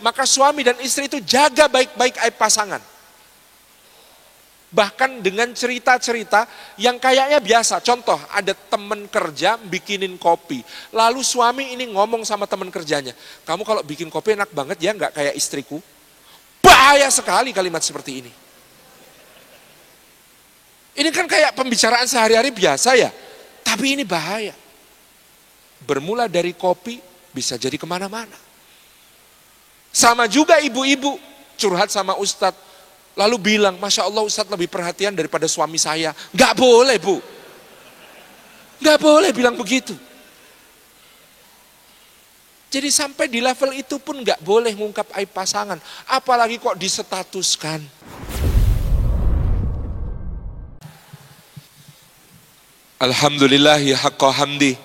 Maka suami dan istri itu jaga baik-baik aib pasangan. Bahkan dengan cerita-cerita yang kayaknya biasa. Contoh, ada teman kerja bikinin kopi. Lalu suami ini ngomong sama teman kerjanya, kamu kalau bikin kopi enak banget ya, nggak kayak istriku. Bahaya sekali kalimat seperti ini. Ini kan kayak pembicaraan sehari-hari biasa ya. Tapi ini bahaya. Bermula dari kopi bisa jadi kemana-mana. Sama juga ibu-ibu curhat sama ustadz. Lalu bilang, Masya Allah ustadz lebih perhatian daripada suami saya. Gak boleh bu. Gak boleh bilang begitu. Jadi sampai di level itu pun gak boleh ngungkap aib pasangan. Apalagi kok disetatuskan. Alhamdulillahi haqqa hamdi.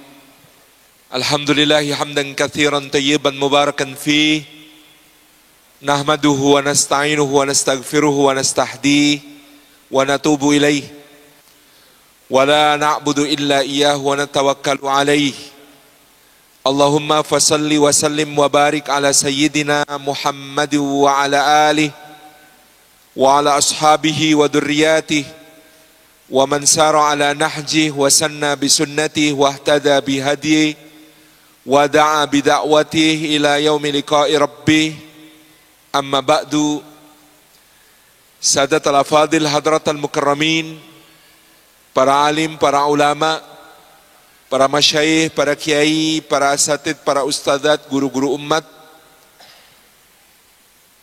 Alhamdulillahi hamdan kathiran tayyiban mubarakan fih. Nahmaduhu wa nasta'inuhu wa nastaghfiruhu wa nastahdi wa natubu ilaih wa la na'budu illa iyyahu wa natawakkalu alaih. Allahumma fasalli wa sallim wa barik ala sayyidina Muhammad wa ala alihi wa ala ashabihi wa dhurriyyatihi wa man sara ala nahjihi wa sanna bi sunnatihi wa ihtada bi hadihi wa da'a bi da'watihi ila yaumi liqa'i rabbih. Amma ba'du, sadat al-afadil hadratal mukarramin, para alim, para ulama, para masyayikh, para kiai, para asatid, para ustadzat, guru-guru umat,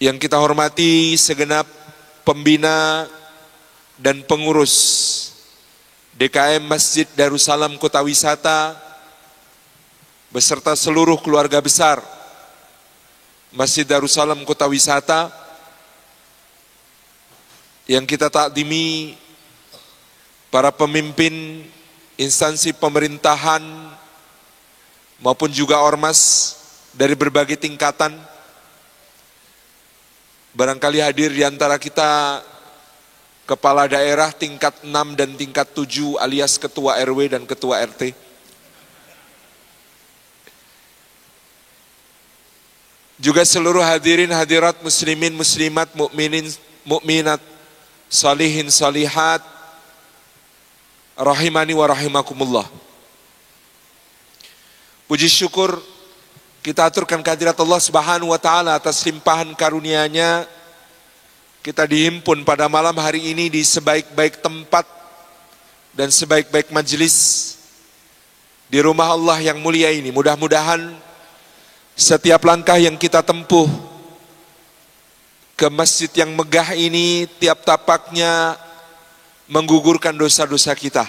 yang kita hormati segenap pembina dan pengurus DKM Masjid Darussalam Kota Wisata, beserta seluruh keluarga besar Masjid Darussalam Kota Wisata yang kita takdimi, para pemimpin instansi pemerintahan maupun juga ormas dari berbagai tingkatan. Barangkali hadir di antara kita kepala daerah tingkat 6 dan tingkat 7 alias ketua RW dan ketua RT. Juga seluruh hadirin hadirat muslimin muslimat mukminin mukminat salihin salihat rahimani wa rahimakumullah. Puji syukur kita aturkan kehadirat Allah Subhanahu wa taala atas limpahan karunia-Nya. Kita dihimpun pada malam hari ini di sebaik-baik tempat dan sebaik-baik majelis di rumah Allah yang mulia ini. Mudah-mudahan setiap langkah yang kita tempuh ke masjid yang megah ini, tiap tapaknya menggugurkan dosa-dosa kita.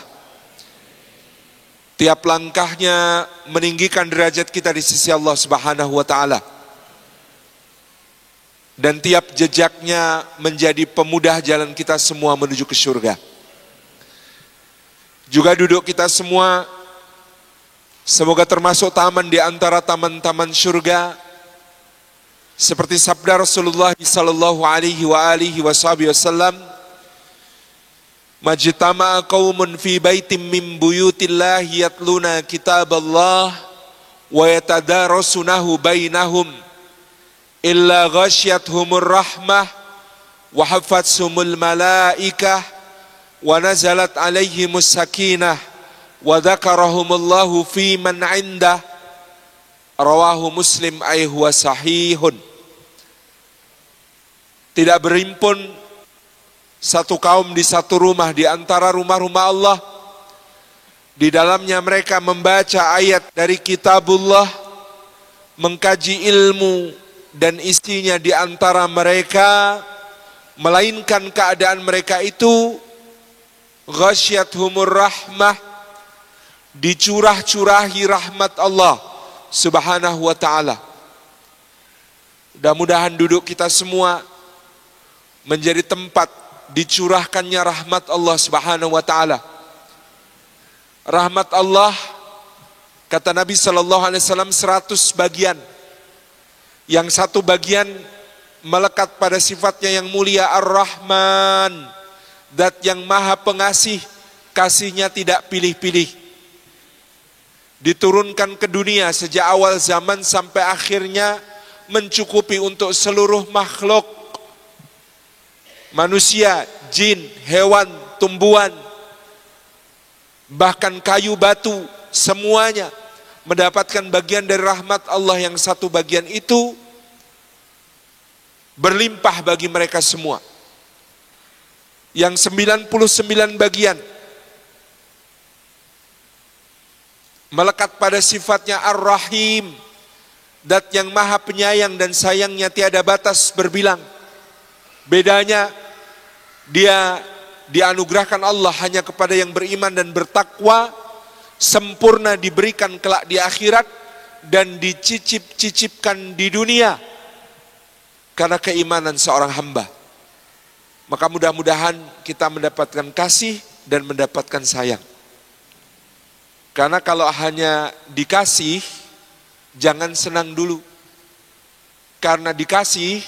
Tiap langkahnya meninggikan derajat kita di sisi Allah Subhanahu wa taala. Dan tiap jejaknya menjadi pemudah jalan kita semua menuju ke surga. Juga duduk kita semua semoga termasuk taman di antara taman-taman surga. Seperti sabda Rasulullah sallallahu alaihi wasallam, majtama'a qaumun fi baitin min buyutillahi yatluna kitaballah wa yatadarasunahu bainahum illa ghasyyathumur rahmah wa hafathumul malaikah wa nazalat alaihimus sakinah wa dzakarahumullahu fi man 'indah. Rawahu Muslim huwa sahihun. Tidak berhimpun satu kaum di satu rumah di antara rumah-rumah Allah, di dalamnya mereka membaca ayat dari kitabullah, mengkaji ilmu dan isinya di antara mereka, melainkan keadaan mereka itu ghasyyathumur rahmah, dicurah-curahi rahmat Allah Subhanahu wa ta'ala. Mudah-mudahan duduk kita semua menjadi tempat dicurahkannya rahmat Allah Subhanahu wa ta'ala. Rahmat Allah, kata Nabi SAW, 100 bagian. Yang satu bagian melekat pada sifatnya yang mulia Ar-Rahman, Zat yang maha pengasih, kasihnya tidak pilih-pilih. Diturunkan ke dunia sejak awal zaman sampai akhirnya mencukupi untuk seluruh makhluk, manusia, jin, hewan, tumbuhan, bahkan kayu batu, semuanya mendapatkan bagian dari rahmat Allah yang satu bagian itu berlimpah bagi mereka semua. Yang 99 bagian melekat pada sifatnya Ar-Rahim, Dat yang maha penyayang dan sayangnya tiada batas berbilang. Bedanya dia dianugerahkan Allah hanya kepada yang beriman dan bertakwa, sempurna diberikan kelak di akhirat, dan dicicip-cicipkan di dunia karena keimanan seorang hamba. Maka mudah-mudahan kita mendapatkan kasih dan mendapatkan sayang. Karena kalau hanya dikasih, jangan senang dulu. Karena dikasih,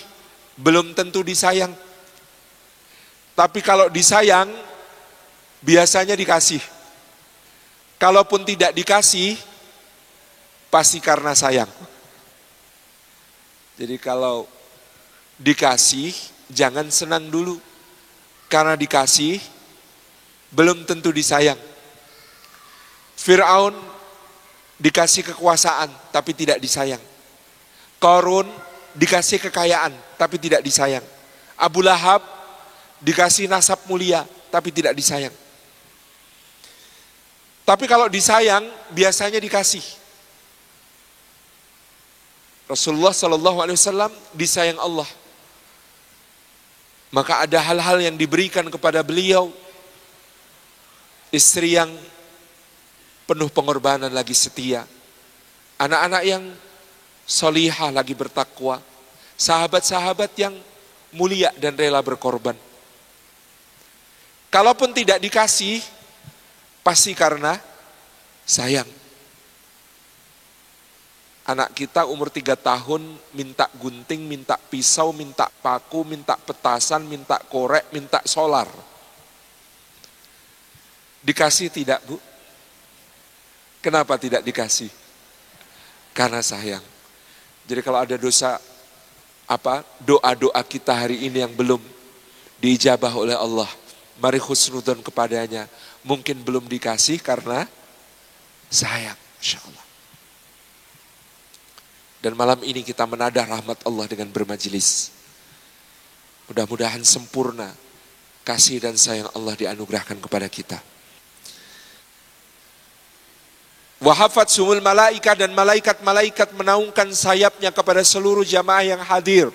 belum tentu disayang. Tapi kalau disayang, biasanya dikasih. Kalaupun tidak dikasih, pasti karena sayang. Jadi kalau dikasih, jangan senang dulu. Karena dikasih, belum tentu disayang. Fir'aun dikasih kekuasaan, tapi tidak disayang. Qarun dikasih kekayaan, tapi tidak disayang. Abu Lahab dikasih nasab mulia, tapi tidak disayang. Tapi kalau disayang, biasanya dikasih. Rasulullah SAW disayang Allah. Maka ada hal-hal yang diberikan kepada beliau. Istri yang penuh pengorbanan lagi setia. Anak-anak yang solihah lagi bertakwa. Sahabat-sahabat yang mulia dan rela berkorban. Kalaupun tidak dikasih, pasti karena sayang. Anak kita umur 3 tahun minta gunting, minta pisau, minta paku, minta petasan, minta korek, minta solar. Dikasih tidak, Bu? Kenapa tidak dikasih? Karena sayang. Jadi kalau ada doa-doa kita hari ini yang belum diijabah oleh Allah, mari husnudzon kepadanya. Mungkin belum dikasih karena sayang, insyaallah. Dan malam ini kita menadah rahmat Allah dengan bermajelis. Mudah-mudahan sempurna kasih dan sayang Allah dianugerahkan kepada kita. Wahafat sumul malaika, dan malaikat-malaikat menaungkan sayapnya kepada seluruh jamaah yang hadir.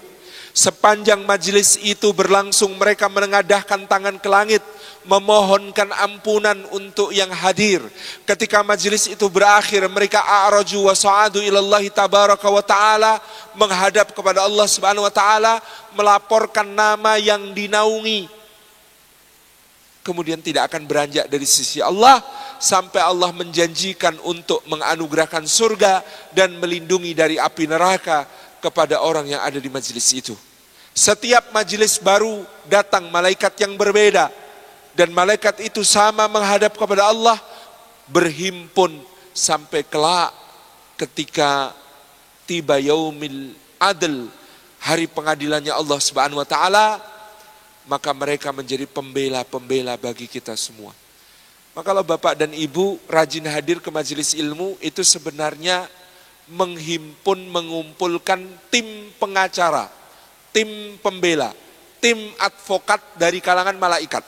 Sepanjang majelis itu berlangsung, mereka menengadahkan tangan ke langit, memohonkan ampunan untuk yang hadir. Ketika majelis itu berakhir, mereka a'raju wa sa'adu ilallahi tabaraka wa ta'ala, menghadap kepada Allah subhanahu wa ta'ala, melaporkan nama yang dinaungi. Kemudian tidak akan beranjak dari sisi Allah, sampai Allah menjanjikan untuk menganugerahkan surga dan melindungi dari api neraka kepada orang yang ada di majelis itu. Setiap majelis baru datang malaikat yang berbeda, dan malaikat itu sama menghadap kepada Allah, berhimpun sampai kelak ketika tiba yaumil adl, hari pengadilannya Allah Subhanahu wa taala, maka mereka menjadi pembela-pembela bagi kita semua. Maka kalau Bapak dan Ibu rajin hadir ke majelis ilmu, itu sebenarnya menghimpun, mengumpulkan tim pengacara, tim pembela, tim advokat dari kalangan malaikat.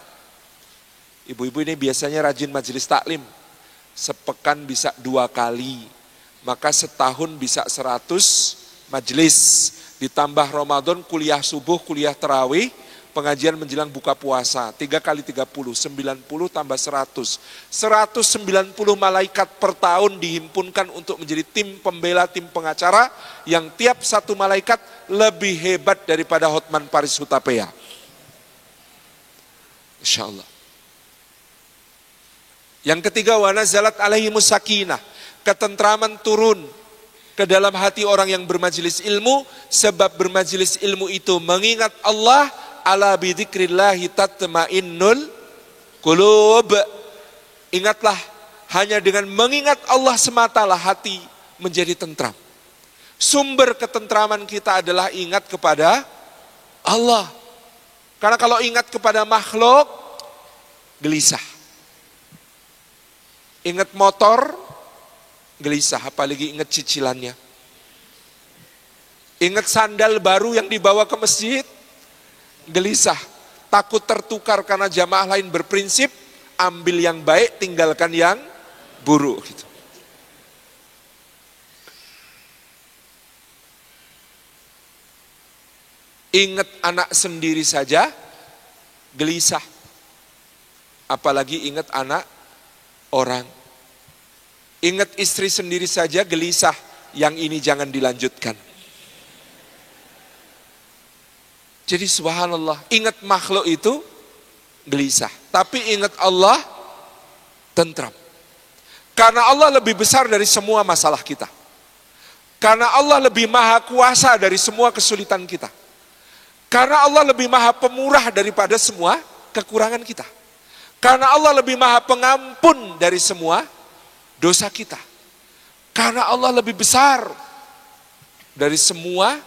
Ibu-ibu ini biasanya rajin majelis taklim, sepekan bisa 2 kali, maka setahun bisa 100 majelis, ditambah Ramadan, kuliah subuh, kuliah tarawih, pengajian menjelang buka puasa, 3 kali 30, 90 tambah 100. 190 malaikat per tahun dihimpunkan untuk menjadi tim pembela, tim pengacara, yang tiap satu malaikat lebih hebat daripada Hotman Paris Hutapea. Insya Allah. Yang ketiga, wa nazalat alaihimus sakinah, ketentraman turun ke dalam hati orang yang bermajelis ilmu, sebab bermajelis ilmu itu mengingat Allah. Ala bidzikrillahi tatmainnul qulub. Ingatlah, hanya dengan mengingat Allah sematalah hati menjadi tentram. Sumber ketentraman kita adalah ingat kepada Allah. Karena kalau ingat kepada makhluk, gelisah. Ingat motor, gelisah, apalagi ingat cicilannya. Ingat sandal baru yang dibawa ke masjid, gelisah. Takut tertukar karena jamaah lain berprinsip, ambil yang baik, tinggalkan yang buruk. Gitu. Ingat anak sendiri saja, gelisah. Apalagi ingat anak orang. Ingat istri sendiri saja, gelisah. Yang ini jangan dilanjutkan. Jadi subhanallah, ingat makhluk itu gelisah. Tapi ingat Allah, tentram. Karena Allah lebih besar dari semua masalah kita. Karena Allah lebih maha kuasa dari semua kesulitan kita. Karena Allah lebih maha pemurah daripada semua kekurangan kita. Karena Allah lebih maha pengampun dari semua dosa kita. Karena Allah lebih besar dari semua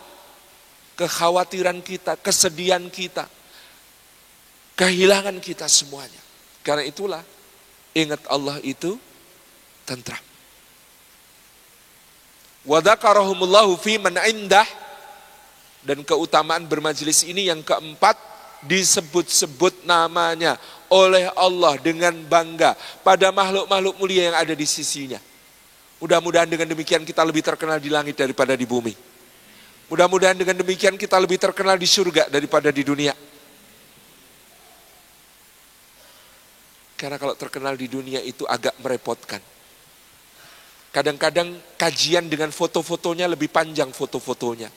kekhawatiran kita, kesedihan kita, kehilangan kita semuanya. Karena itulah ingat Allah itu tentram. Wa dzakarahumullahu fi man indah. Dan keutamaan bermajelis ini yang keempat, disebut-sebut namanya oleh Allah dengan bangga pada makhluk-makhluk mulia yang ada di sisinya. Mudah-mudahan dengan demikian kita lebih terkenal di langit daripada di bumi. Mudah-mudahan dengan demikian kita lebih terkenal di surga daripada di dunia. Karena kalau terkenal di dunia itu agak merepotkan. Kadang-kadang kajian dengan foto-fotonya lebih panjang foto-fotonya.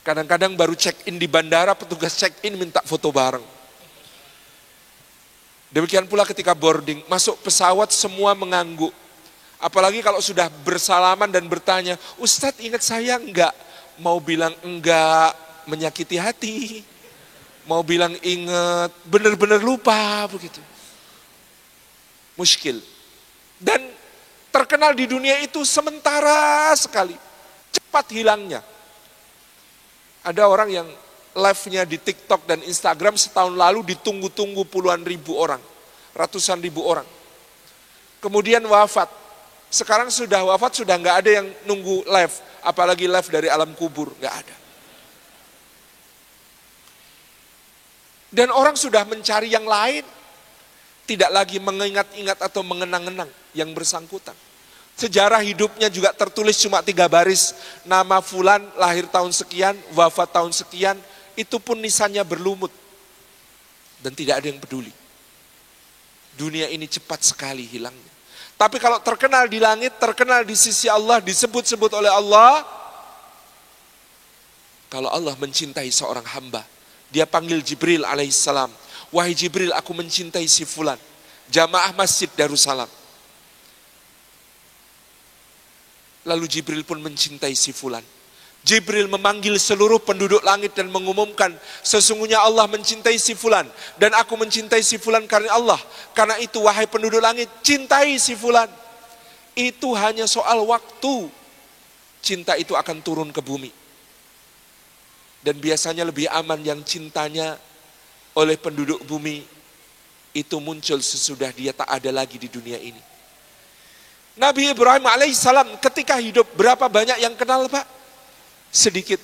Kadang-kadang baru check-in di bandara, petugas check-in minta foto bareng. Demikian pula ketika boarding, masuk pesawat semua mengangguk. Apalagi kalau sudah bersalaman dan bertanya, Ustadz ingat saya enggak? Mau bilang enggak, menyakiti hati. Mau bilang ingat, benar-benar lupa begitu. Muskil. Dan terkenal di dunia itu sementara sekali. Cepat hilangnya. Ada orang yang live-nya di TikTok dan Instagram setahun lalu ditunggu-tunggu puluhan ribu orang. Ratusan ribu orang. Kemudian wafat. Sekarang sudah wafat, sudah nggak ada yang nunggu live. Apalagi live dari alam kubur, nggak ada. Dan orang sudah mencari yang lain. Tidak lagi mengingat-ingat atau mengenang-enang yang bersangkutan. Sejarah hidupnya juga tertulis cuma 3 baris. Nama fulan, lahir tahun sekian, wafat tahun sekian. Itu pun nisannya berlumut. Dan tidak ada yang peduli. Dunia ini cepat sekali hilangnya. Tapi kalau terkenal di langit, terkenal di sisi Allah, disebut-sebut oleh Allah. Kalau Allah mencintai seorang hamba, dia panggil Jibril alaihissalam. Wahai Jibril, aku mencintai si fulan. Jamaah Masjid Darussalam. Lalu Jibril pun mencintai si fulan. Jibril memanggil seluruh penduduk langit dan mengumumkan, sesungguhnya Allah mencintai si fulan. Dan aku mencintai si fulan karena Allah. Karena itu wahai penduduk langit, cintai si fulan. Itu hanya soal waktu. Cinta itu akan turun ke bumi. Dan biasanya lebih aman yang cintanya oleh penduduk bumi itu muncul sesudah dia tak ada lagi di dunia ini. Nabi Ibrahim alaihissalam ketika hidup berapa banyak yang kenal Pak? Sedikit.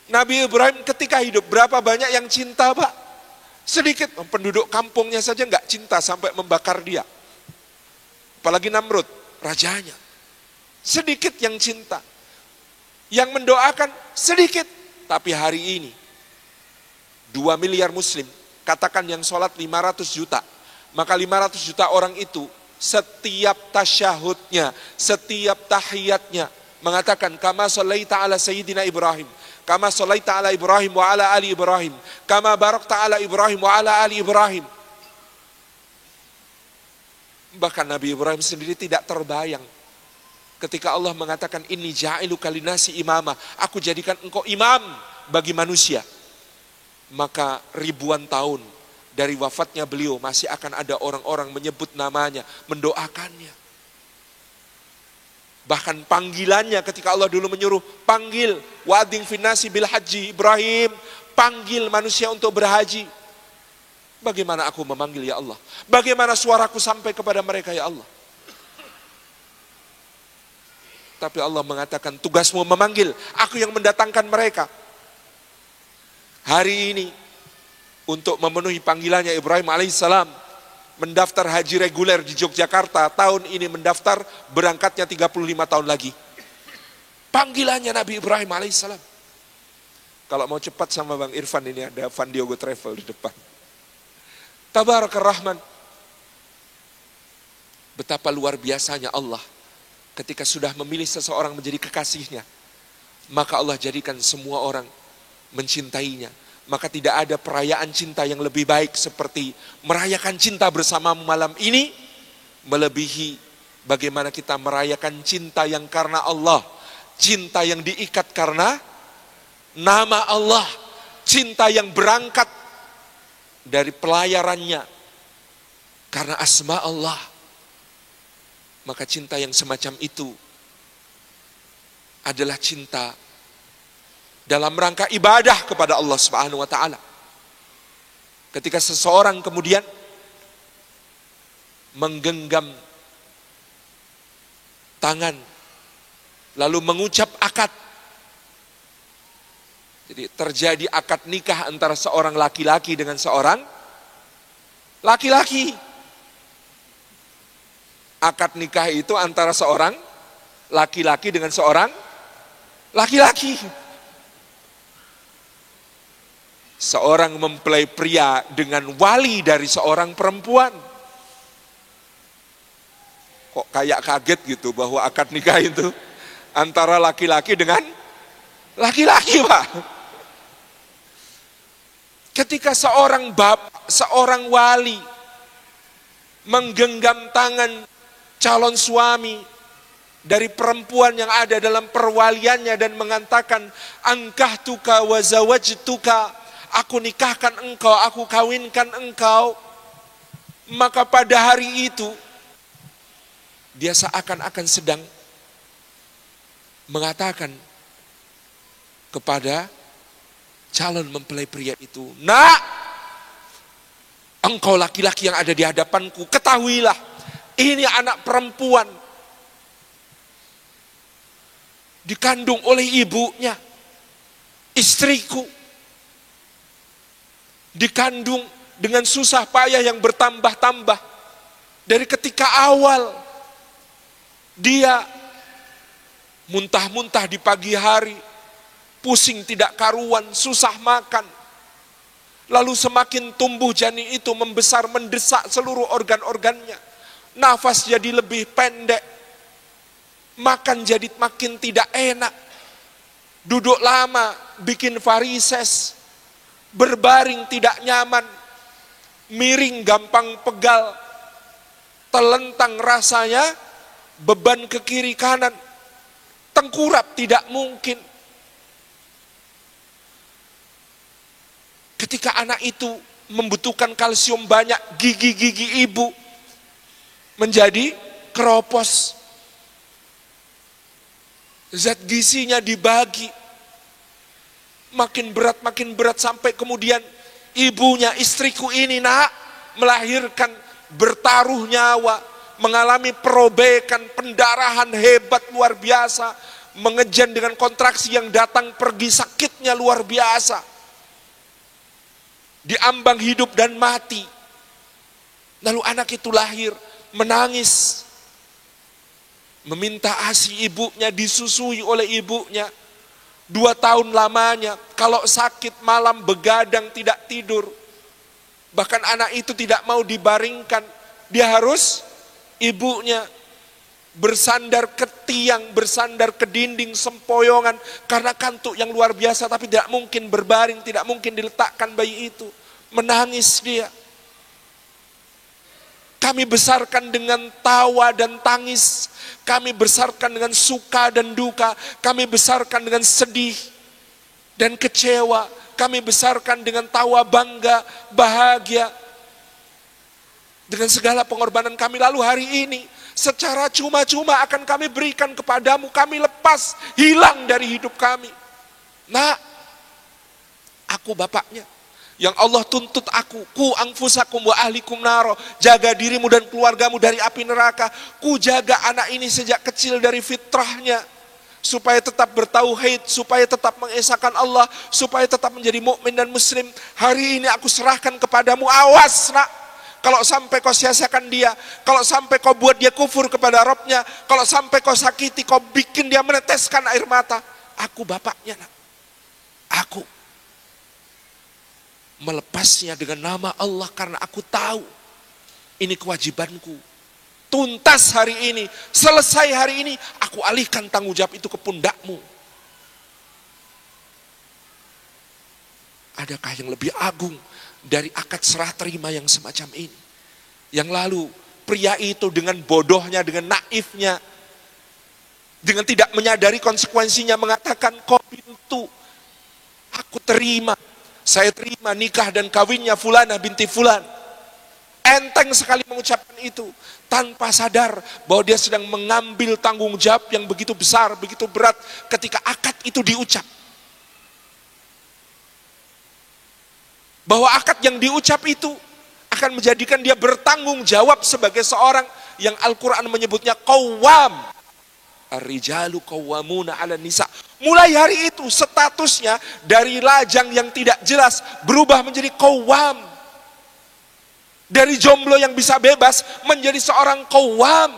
Nabi Ibrahim ketika hidup berapa banyak yang cinta Pak? Sedikit. Penduduk kampungnya saja nggak cinta sampai membakar dia. Apalagi Namrud, rajanya. Sedikit yang cinta. Yang mendoakan sedikit. Tapi hari ini 2 miliar muslim, katakan yang sholat 500 juta. Maka 500 juta orang itu setiap tasyahudnya, setiap tahiyatnya mengatakan kama shallaita ala sayyidina Ibrahim, kama shallaita ala Ibrahim wa ala ali Ibrahim, kama barakta ala Ibrahim wa ala ali Ibrahim. Bahkan Nabi Ibrahim sendiri tidak terbayang ketika Allah mengatakan inni ja'iluka linasi imama, aku jadikan engkau imam bagi manusia. Maka ribuan tahun dari wafatnya beliau masih akan ada orang-orang menyebut namanya, mendoakannya. Bahkan panggilannya ketika Allah dulu menyuruh, panggil, wa'adzin finnasi bil haji, Ibrahim, panggil manusia untuk berhaji. Bagaimana aku memanggil ya Allah? Bagaimana suaraku sampai kepada mereka ya Allah? Tapi Allah mengatakan, tugasmu memanggil, aku yang mendatangkan mereka. Hari ini, untuk memenuhi panggilannya Ibrahim alaihissalam, mendaftar haji reguler di Yogyakarta, tahun ini mendaftar, berangkatnya 35 tahun lagi. Panggilannya Nabi Ibrahim alaihissalam. Kalau mau cepat sama Bang Irfan, ini ada Van Diogo Travel di depan. Tabarakar Rahman. Betapa luar biasanya Allah ketika sudah memilih seseorang menjadi kekasihnya, maka Allah jadikan semua orang mencintainya. Maka tidak ada perayaan cinta yang lebih baik seperti merayakan cinta bersama malam ini, melebihi bagaimana kita merayakan cinta yang karena Allah, cinta yang diikat karena nama Allah, cinta yang berangkat dari pelayarannya karena asma Allah. Maka cinta yang semacam itu adalah cinta dalam rangka ibadah kepada Allah Subhanahu wa taala. Ketika seseorang kemudian menggenggam tangan lalu mengucap akad. Jadi terjadi akad nikah antara seorang laki-laki dengan seorang laki-laki. Akad nikah itu antara seorang laki-laki dengan seorang laki-laki. Seorang mempelai pria dengan wali dari seorang perempuan. Kok kayak kaget gitu bahwa akad nikah itu antara laki-laki dengan laki-laki, Pak. Ketika seorang bapak, seorang wali menggenggam tangan calon suami dari perempuan yang ada dalam perwaliannya dan mengatakan, ankahtuka wa zawajtuka, aku nikahkan engkau, aku kawinkan engkau. Maka pada hari itu dia seakan-akan sedang mengatakan kepada calon mempelai pria itu, nak, engkau laki-laki yang ada di hadapanku, ketahuilah ini anak perempuan dikandung oleh ibunya, istriku, dikandung dengan susah payah yang bertambah-tambah. Dari ketika awal dia muntah-muntah di pagi hari, pusing tidak karuan, susah makan. Lalu semakin tumbuh janin itu membesar, mendesak seluruh organ-organnya. Nafas jadi lebih pendek, makan jadi makin tidak enak, duduk lama bikin varises, berbaring tidak nyaman, miring gampang pegal, telentang rasanya, beban ke kiri kanan, tengkurap tidak mungkin. Ketika anak itu membutuhkan kalsium banyak, gigi-gigi ibu menjadi keropos. Zat gizinya dibagi. Makin berat sampai kemudian ibunya, istriku ini nak, melahirkan, bertaruh nyawa, mengalami perobekan, pendarahan hebat luar biasa, mengejan dengan kontraksi yang datang pergi, sakitnya luar biasa. Diambang hidup dan mati. Lalu anak itu lahir, menangis, meminta ASI ibunya, disusui oleh ibunya. 2 tahun lamanya, kalau sakit malam begadang tidak tidur. Bahkan anak itu tidak mau dibaringkan, dia harus ibunya bersandar ke tiang, bersandar ke dinding sempoyongan karena kantuk yang luar biasa, tapi tidak mungkin berbaring, tidak mungkin diletakkan bayi itu. Menangis dia. Kami besarkan dengan tawa dan tangis, kami besarkan dengan suka dan duka, kami besarkan dengan sedih dan kecewa, kami besarkan dengan tawa bangga, bahagia, dengan segala pengorbanan kami. Lalu hari ini secara cuma-cuma akan kami berikan kepadamu, kami lepas, hilang dari hidup kami. Nak, aku bapaknya yang Allah tuntut aku, ku anfusakum wa ahlikum naro, jaga dirimu dan keluargamu dari api neraka. Ku jaga anak ini sejak kecil dari fitrahnya, supaya tetap bertauhid, supaya tetap mengesahkan Allah, supaya tetap menjadi mukmin dan muslim. Hari ini aku serahkan kepadamu. Awas nak, kalau sampai kau sia-siakan dia, kalau sampai kau buat dia kufur kepada Rabbnya, kalau sampai kau sakiti, kau bikin dia meneteskan air mata, aku bapaknya nak. Aku melepasnya dengan nama Allah karena aku tahu ini kewajibanku. Tuntas hari ini, selesai hari ini, aku alihkan tanggung jawab itu ke pundakmu. Adakah yang lebih agung dari akad serah terima yang semacam ini? Yang lalu pria itu dengan bodohnya, dengan naifnya, dengan tidak menyadari konsekuensinya mengatakan, kau pintu, aku terima. Saya terima nikah dan kawinnya Fulanah binti Fulan. Enteng sekali mengucapkan itu, tanpa sadar bahwa dia sedang mengambil tanggung jawab yang begitu besar, begitu berat ketika akad itu diucap. Bahwa akad yang diucap itu akan menjadikan dia bertanggung jawab sebagai seorang yang Al-Quran menyebutnya qawwam. Ar-rijalu qawwamuna 'alan nisa. Mulai hari itu statusnya dari lajang yang tidak jelas berubah menjadi qawwam. Dari jomblo yang bisa bebas menjadi seorang qawwam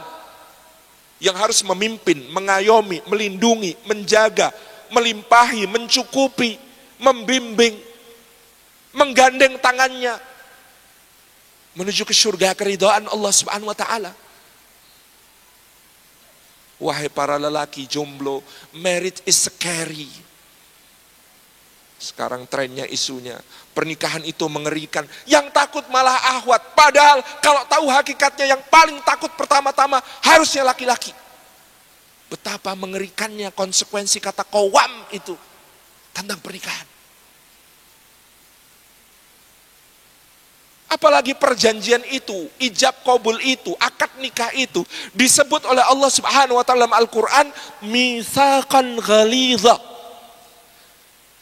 yang harus memimpin, mengayomi, melindungi, menjaga, melimpahi, mencukupi, membimbing, menggandeng tangannya menuju ke surga keridhaan Allah Subhanahu wa taala. Wahai para lelaki jomblo, marriage is scary. Sekarang trennya isunya, pernikahan itu mengerikan. Yang takut malah ahwat. Padahal kalau tahu hakikatnya yang paling takut pertama-tama harusnya laki-laki. Betapa mengerikannya konsekuensi kata qawwam itu tentang pernikahan. Apalagi perjanjian itu, ijab qabul itu, akad nikah itu disebut oleh Allah Subhanahu wa taala dalam Al-Qur'an mitsaqan ghalidha.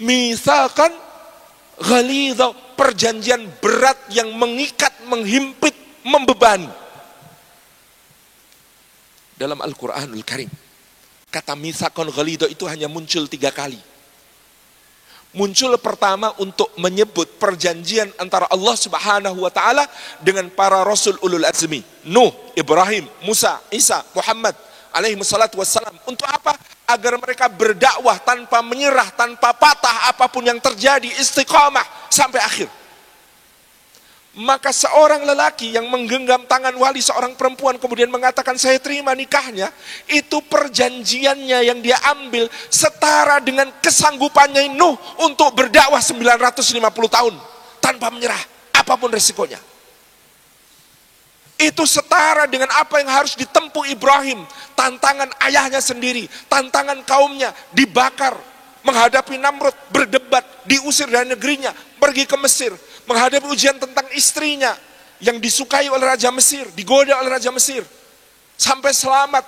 Mitsaqan ghalidha, perjanjian berat yang mengikat, menghimpit, membebani. Dalam Al-Qur'anul Karim, kata mitsaqan ghalidha itu hanya muncul 3 kali. Muncul pertama untuk menyebut perjanjian antara Allah Subhanahu wa taala dengan para rasul ulul azmi, Nuh, Ibrahim, Musa, Isa, Muhammad alaihi wassalatu wassalam. Untuk apa? Agar mereka berdakwah tanpa menyerah, tanpa patah apapun yang terjadi, istiqamah sampai akhir. Maka seorang lelaki yang menggenggam tangan wali seorang perempuan kemudian mengatakan saya terima nikahnya, itu perjanjiannya yang dia ambil setara dengan kesanggupannya Nuh untuk berdakwah 950 tahun tanpa menyerah apapun resikonya. Itu setara dengan apa yang harus ditempuh Ibrahim, tantangan ayahnya sendiri, tantangan kaumnya, dibakar, menghadapi Namrud, berdebat, diusir dari negerinya, pergi ke Mesir, menghadapi ujian tentang istrinya yang disukai oleh Raja Mesir, digoda oleh Raja Mesir, sampai selamat,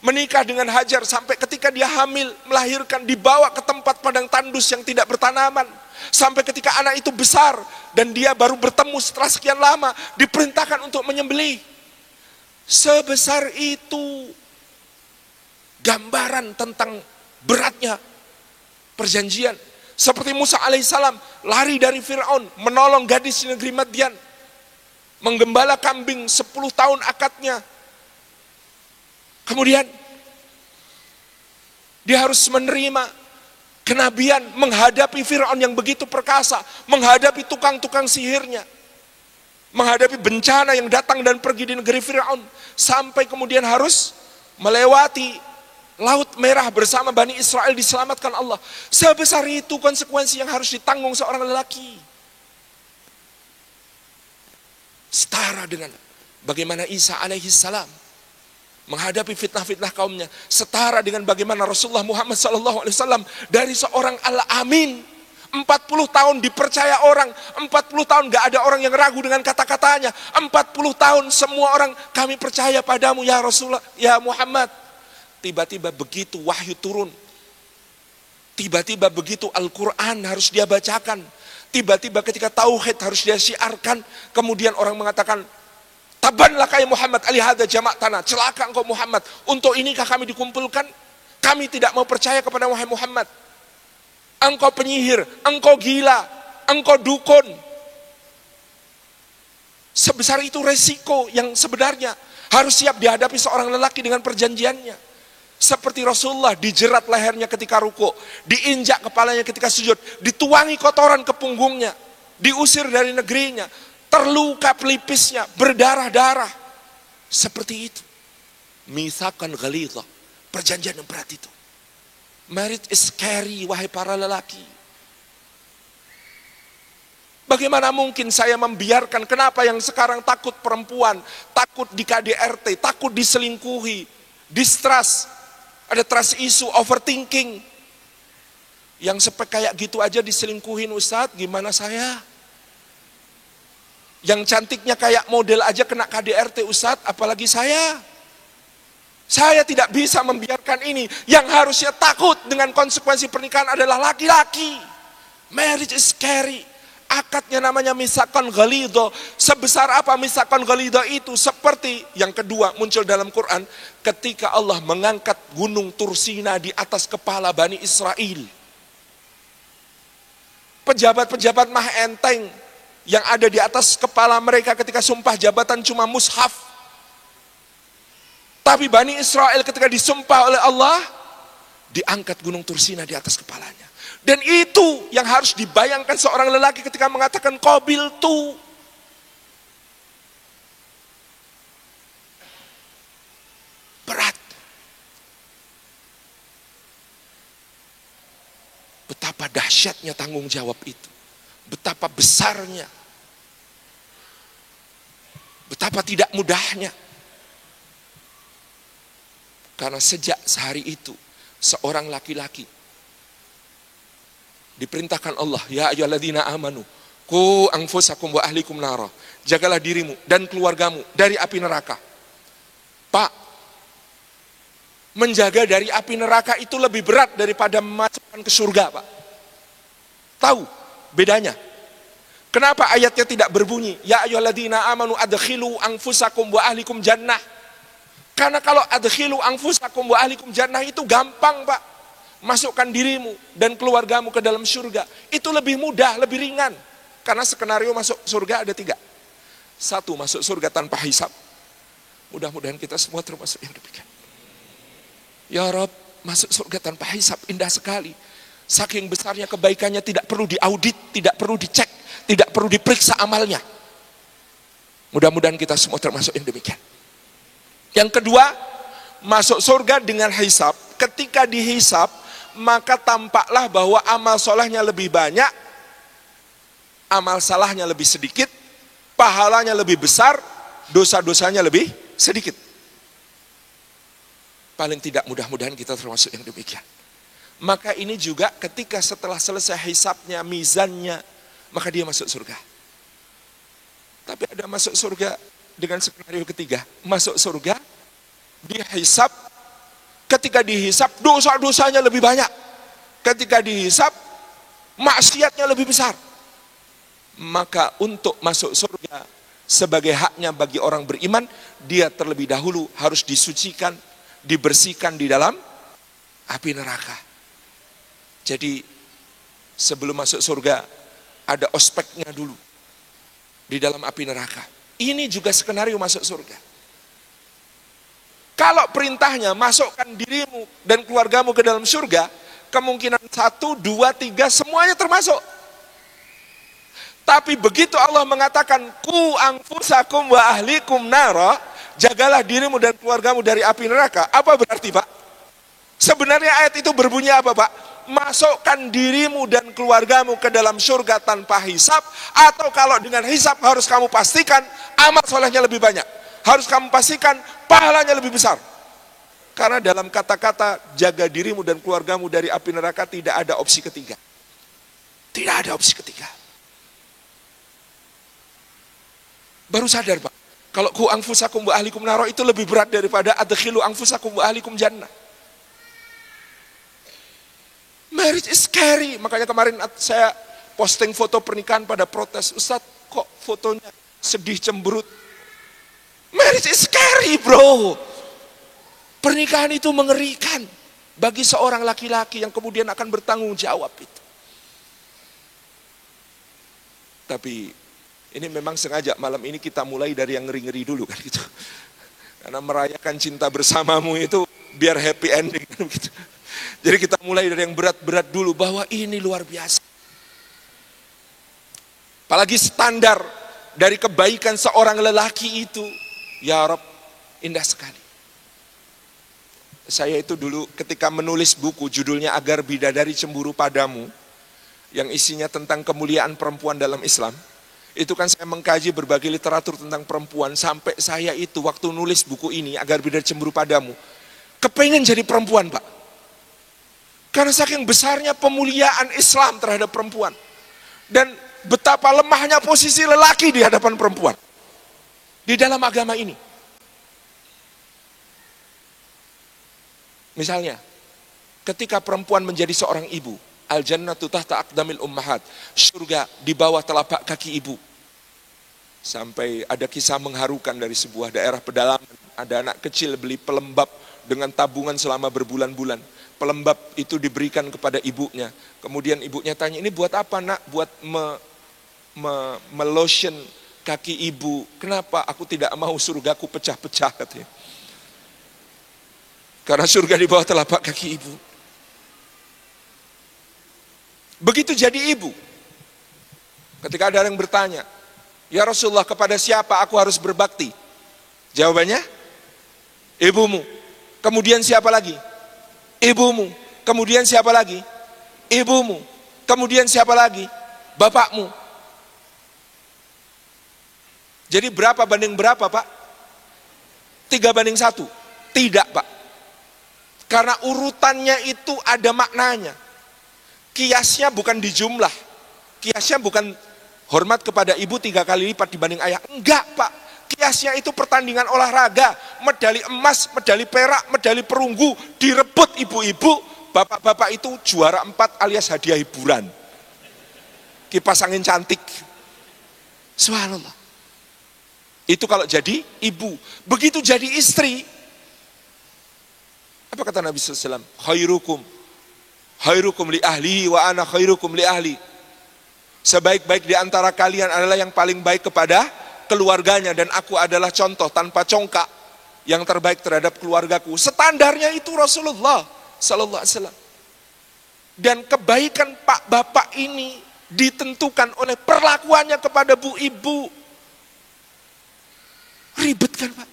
menikah dengan Hajar, sampai ketika dia hamil, melahirkan, dibawa ke tempat padang tandus yang tidak bertanaman, sampai ketika anak itu besar, dan dia baru bertemu setelah sekian lama, diperintahkan untuk menyembelih. Sebesar itu gambaran tentang beratnya perjanjian. Seperti Musa alaihissalam lari dari Fir'aun, menolong gadis di negeri Madian, menggembala kambing 10 tahun akadnya. Kemudian dia harus menerima kenabian, menghadapi Fir'aun yang begitu perkasa, menghadapi tukang-tukang sihirnya, menghadapi bencana yang datang dan pergi di negeri Fir'aun, sampai kemudian harus melewati Laut Merah bersama Bani Israel, diselamatkan Allah. Sebesar itu konsekuensi yang harus ditanggung seorang lelaki. Setara dengan bagaimana Isa alaihissalam menghadapi fitnah-fitnah kaumnya. Setara dengan bagaimana Rasulullah Muhammad SAW dari seorang al-amin 40 tahun dipercaya orang, 40 tahun gak ada orang yang ragu dengan kata-katanya, 40 tahun semua orang kami percaya padamu ya Rasulullah, ya Muhammad. Tiba-tiba begitu wahyu turun, tiba-tiba begitu Al-Quran harus dia bacakan, tiba-tiba ketika tauhid harus dia syiarkan, kemudian orang mengatakan, tabanlah kai Muhammad alihada jama'tana, celaka engkau Muhammad, untuk inikah kami dikumpulkan? Kami tidak mau percaya kepada wahai Muhammad. Engkau penyihir, engkau gila, engkau dukun. Sebesar itu resiko yang sebenarnya harus siap dihadapi seorang lelaki dengan perjanjiannya. Seperti Rasulullah dijerat lehernya ketika ruku, diinjak kepalanya ketika sujud, dituangi kotoran ke punggungnya, diusir dari negerinya, terluka pelipisnya, berdarah-darah. Seperti itu. Mitsaqan ghalidha, perjanjian yang berat itu. Marriage is scary, wahai para lelaki. Bagaimana mungkin saya membiarkan, kenapa yang sekarang takut perempuan, takut di KDRT, takut diselingkuhi, distrust, ada trust issue, overthinking. Yang spek kayak gitu aja diselingkuhin Ustadz, gimana saya? Yang cantiknya kayak model aja kena KDRT Ustadz, apalagi saya? Saya tidak bisa membiarkan ini. Yang harusnya takut dengan konsekuensi pernikahan adalah laki-laki. Marriage is scary. Akadnya namanya mitsaqan ghalidha. Sebesar apa mitsaqan ghalidha itu? Seperti yang kedua muncul dalam Quran, ketika Allah mengangkat gunung Tursina di atas kepala Bani Israel. Pejabat-pejabat mah enteng yang ada di atas kepala mereka ketika sumpah jabatan cuma mushaf. Tapi Bani Israel ketika disumpah oleh Allah, diangkat gunung Tursina di atas kepalanya. Dan itu yang harus dibayangkan seorang lelaki ketika mengatakan qabiltu. Berat. Betapa dahsyatnya tanggung jawab itu. Betapa besarnya. Betapa tidak mudahnya. Karena sejak sehari itu, seorang laki-laki diperintahkan Allah, ya ayyuhalladzina amanu, qu anfusakum wa ahlikum nara. Jagalah dirimu dan keluargamu dari api neraka. Pak, menjaga dari api neraka itu lebih berat daripada memasukkan ke surga, Pak. Tahu bedanya? Kenapa ayatnya tidak berbunyi, ya ayyuhalladzina amanu adkhilu anfusakum wa ahlikum jannah? Karena kalau adkhilu anfusakum wa ahlikum jannah itu gampang, Pak. Masukkan dirimu dan keluargamu ke dalam surga. Itu lebih mudah, lebih ringan. Karena skenario masuk surga ada 3. 1, masuk surga tanpa hisab. Mudah-mudahan kita semua termasuk yang demikian. Ya Rabb, masuk surga tanpa hisab, indah sekali. Saking besarnya kebaikannya tidak perlu diaudit, tidak perlu dicek, tidak perlu diperiksa amalnya. Mudah-mudahan kita semua termasuk yang demikian. Yang kedua, masuk surga dengan hisab. Ketika dihisab, maka tampaklah bahwa amal solehnya lebih banyak, amal salahnya lebih sedikit, pahalanya lebih besar, dosa-dosanya lebih sedikit. Paling tidak mudah-mudahan kita termasuk yang demikian. Maka ini juga ketika setelah selesai hisabnya, mizannya, maka dia masuk surga. Tapi ada masuk surga dengan skenario ketiga, masuk surga, dihisab, ketika dihisab dosa-dosanya lebih banyak, ketika dihisab maksiatnya lebih besar. Maka untuk masuk surga sebagai haknya bagi orang beriman, dia terlebih dahulu harus disucikan, dibersihkan di dalam api neraka. Jadi sebelum masuk surga ada ospeknya dulu di dalam api neraka. Ini juga skenario masuk surga. Kalau perintahnya masukkan dirimu dan keluargamu ke dalam surga, kemungkinan 1, 2, 3 semuanya termasuk. Tapi begitu Allah mengatakan qu anfusakum wa ahlikum nara, jagalah dirimu dan keluargamu dari api neraka. Apa berarti, Pak? Sebenarnya ayat itu berbunyi apa, Pak? Masukkan dirimu dan keluargamu ke dalam surga tanpa hisab, atau kalau dengan hisab harus kamu pastikan amal solehnya lebih banyak, harus kamu pastikan pahalanya lebih besar. Karena dalam kata-kata jaga dirimu dan keluargamu dari api neraka tidak ada opsi ketiga. Tidak ada opsi ketiga. Baru sadar Pak, kalau ku anfusakum wa ahlikum naro itu lebih berat daripada adkhilu anfusakum wa ahlikum jannah. Marriage is scary. Makanya kemarin saya posting foto pernikahan pada protes. Ustadz, kok fotonya sedih cemberut? Marriage is scary bro. Pernikahan itu mengerikan bagi seorang laki-laki yang kemudian akan bertanggung jawab itu. Tapi ini memang sengaja malam ini kita mulai dari yang ngeri-ngeri dulu kan gitu. Karena merayakan cinta bersamamu itu biar happy ending kan gitu. Jadi kita mulai dari yang berat-berat dulu bahwa ini luar biasa. Apalagi standar dari kebaikan seorang lelaki itu, ya Rob, indah sekali. Saya itu dulu ketika menulis buku judulnya Agar Bidadari Cemburu Padamu, yang isinya tentang kemuliaan perempuan dalam Islam, itu kan saya mengkaji berbagai literatur tentang perempuan, sampai saya itu waktu nulis buku ini Agar Bidadari Cemburu Padamu, kepengen jadi perempuan Pak. Karena saking besarnya pemuliaan Islam terhadap perempuan, dan betapa lemahnya posisi lelaki di hadapan perempuan di dalam agama ini. Misalnya, ketika perempuan menjadi seorang ibu, al-jannatu tahta aqdamil ummahat, surga di bawah telapak kaki ibu. Sampai ada kisah mengharukan dari sebuah daerah pedalaman, ada anak kecil beli pelembab dengan tabungan selama berbulan-bulan. Pelembab itu diberikan kepada ibunya. Kemudian ibunya tanya, ini buat apa nak? Buat melotion kaki ibu. Kenapa? Aku tidak mau surgaku pecah-pecah katanya. Karena surga di bawah telapak kaki ibu. Begitu jadi ibu. Ketika ada yang bertanya, ya Rasulullah, kepada siapa aku harus berbakti? Jawabannya, ibumu. Kemudian siapa lagi? Ibumu. Kemudian siapa lagi? Ibumu. Kemudian siapa lagi? Bapakmu. Jadi berapa banding berapa Pak? 3:1. Tidak Pak. Karena urutannya itu ada maknanya. Kiasnya bukan di jumlah. Kiasnya bukan hormat kepada ibu 3 kali lipat dibanding ayah. Enggak Pak. Kiasnya itu pertandingan olahraga. Medali emas, medali perak, medali perunggu. Direbut ibu-ibu. Bapak-bapak itu juara 4 alias hadiah hiburan. Kipas angin cantik. Subhanallah. Itu kalau jadi ibu. Begitu jadi istri. Apa kata Nabi SAW? Khairukum li ahli wa ana khairukum li ahli. Sebaik-baik di antara kalian adalah yang paling baik kepada keluarganya, dan aku adalah contoh tanpa congkak yang terbaik terhadap keluargaku. Standarnya itu Rasulullah sallallahu alaihi wasallam. Dan kebaikan Pak Bapak ini ditentukan oleh perlakuannya kepada Bu Ibu. Ribet kan Pak?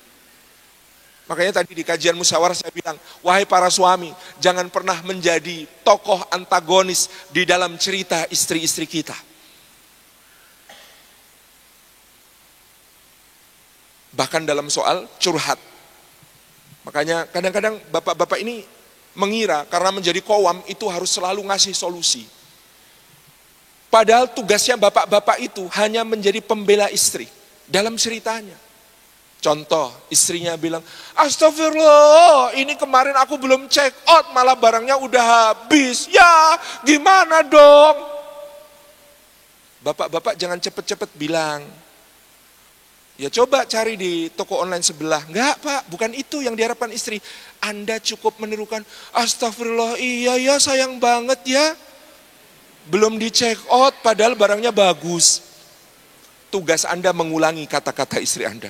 Makanya tadi di kajian musyawarah saya bilang, wahai para suami, jangan pernah menjadi tokoh antagonis di dalam cerita istri-istri kita. Bahkan dalam soal curhat. Makanya kadang-kadang bapak-bapak ini mengira karena menjadi qawam itu harus selalu ngasih solusi. Padahal tugasnya bapak-bapak itu hanya menjadi pembela istri dalam ceritanya. Contoh, istrinya bilang, astagfirullah, ini kemarin aku belum check out, malah barangnya udah habis. Ya, gimana dong? Bapak-bapak jangan cepet-cepet bilang, ya coba cari di toko online sebelah. Enggak Pak, bukan itu yang diharapkan istri. Anda cukup menirukan, astagfirullah, iya ya sayang banget ya. Belum di check out, padahal barangnya bagus. Tugas Anda mengulangi kata-kata istri Anda.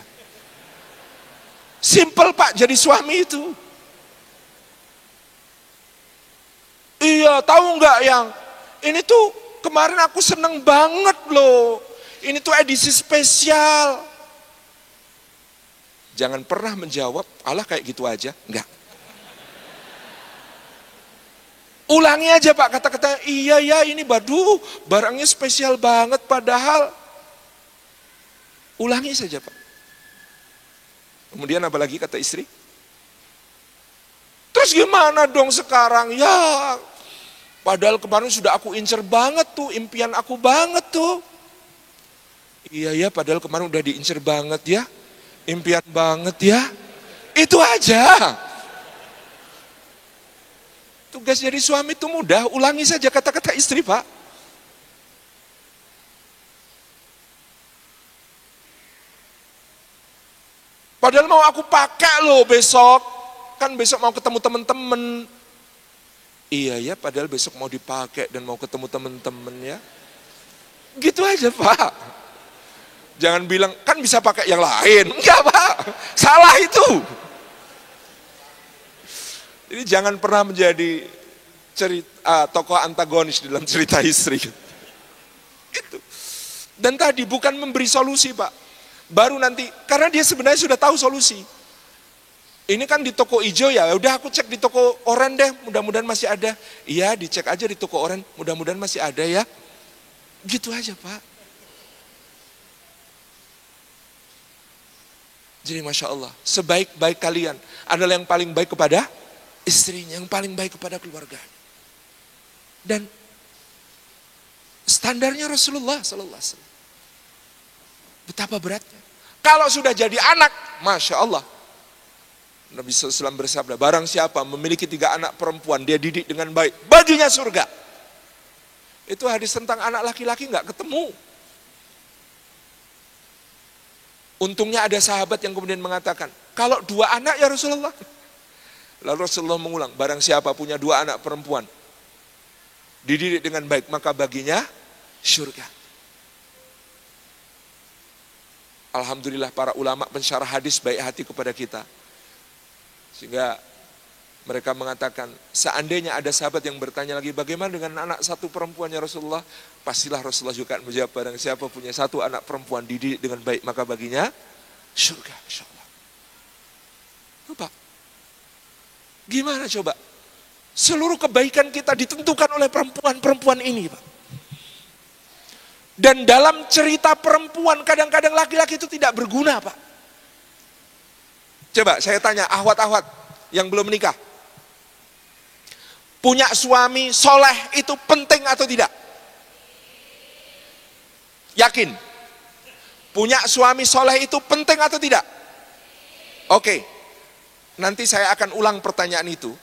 Simple Pak, jadi suami itu. Iya, tahu nggak yang ini tuh kemarin aku seneng banget loh. Ini tuh edisi spesial. Jangan pernah menjawab, alah kayak gitu aja, enggak. Ulangi aja Pak kata-kata, iya ya ini baduh barangnya spesial banget padahal. Ulangi saja Pak. Kemudian apa lagi kata istri? Terus gimana dong sekarang? Ya Padahal kemarin sudah aku incer banget tuh, impian aku banget tuh. Iya ya, padahal kemarin udah diincer banget ya, impian banget ya. Itu aja. Tugas jadi suami itu mudah, ulangi saja kata-kata istri, Pak. Padahal mau aku pakai loh besok. Kan besok mau ketemu teman-teman. Iya ya, padahal besok mau dipakai dan mau ketemu teman-teman ya. Gitu aja, Pak. Jangan bilang, kan bisa pakai yang lain. Enggak, Pak. Salah itu. Jadi jangan pernah menjadi tokoh antagonis dalam cerita istri. Itu. Dan tadi bukan memberi solusi, Pak. Baru nanti, karena dia sebenarnya sudah tahu solusi. Ini kan di toko hijau ya, udah aku cek di toko oranye deh, mudah-mudahan masih ada. Iya, dicek aja di toko oranye, mudah-mudahan masih ada ya. Gitu aja, Pak. Jadi Masya Allah, sebaik-baik kalian adalah yang paling baik kepada istrinya, yang paling baik kepada keluarga. Dan standarnya Rasulullah Sallallahu Alaihi Wasallam. Betapa beratnya. Kalau sudah jadi anak, Masya Allah. Nabi SAW bersabda, barang siapa memiliki 3 anak perempuan, dia didik dengan baik, baginya surga. Itu hadis tentang anak laki-laki nggak ketemu. Untungnya ada sahabat yang kemudian mengatakan, kalau 2 anak ya Rasulullah. Lalu Rasulullah mengulang, barang siapa punya 2 anak perempuan, dididik dengan baik, maka baginya surga. Alhamdulillah para ulama pensyarah hadis baik hati kepada kita. Sehingga mereka mengatakan, seandainya ada sahabat yang bertanya lagi, bagaimana dengan anak 1 perempuannya Rasulullah? Pastilah Rasulullah juga menjawab, barang siapa punya 1 anak perempuan dididik dengan baik, maka baginya surga. Insya Allah. Coba. Gimana coba? Seluruh kebaikan kita ditentukan oleh perempuan-perempuan ini, Pak. Dan dalam cerita perempuan, kadang-kadang laki-laki itu tidak berguna, Pak. Coba saya tanya, ahwat-ahwat yang belum menikah. Punya suami soleh itu penting atau tidak? Yakin? Punya suami soleh itu penting atau tidak? Oke. Nanti saya akan ulang pertanyaan itu.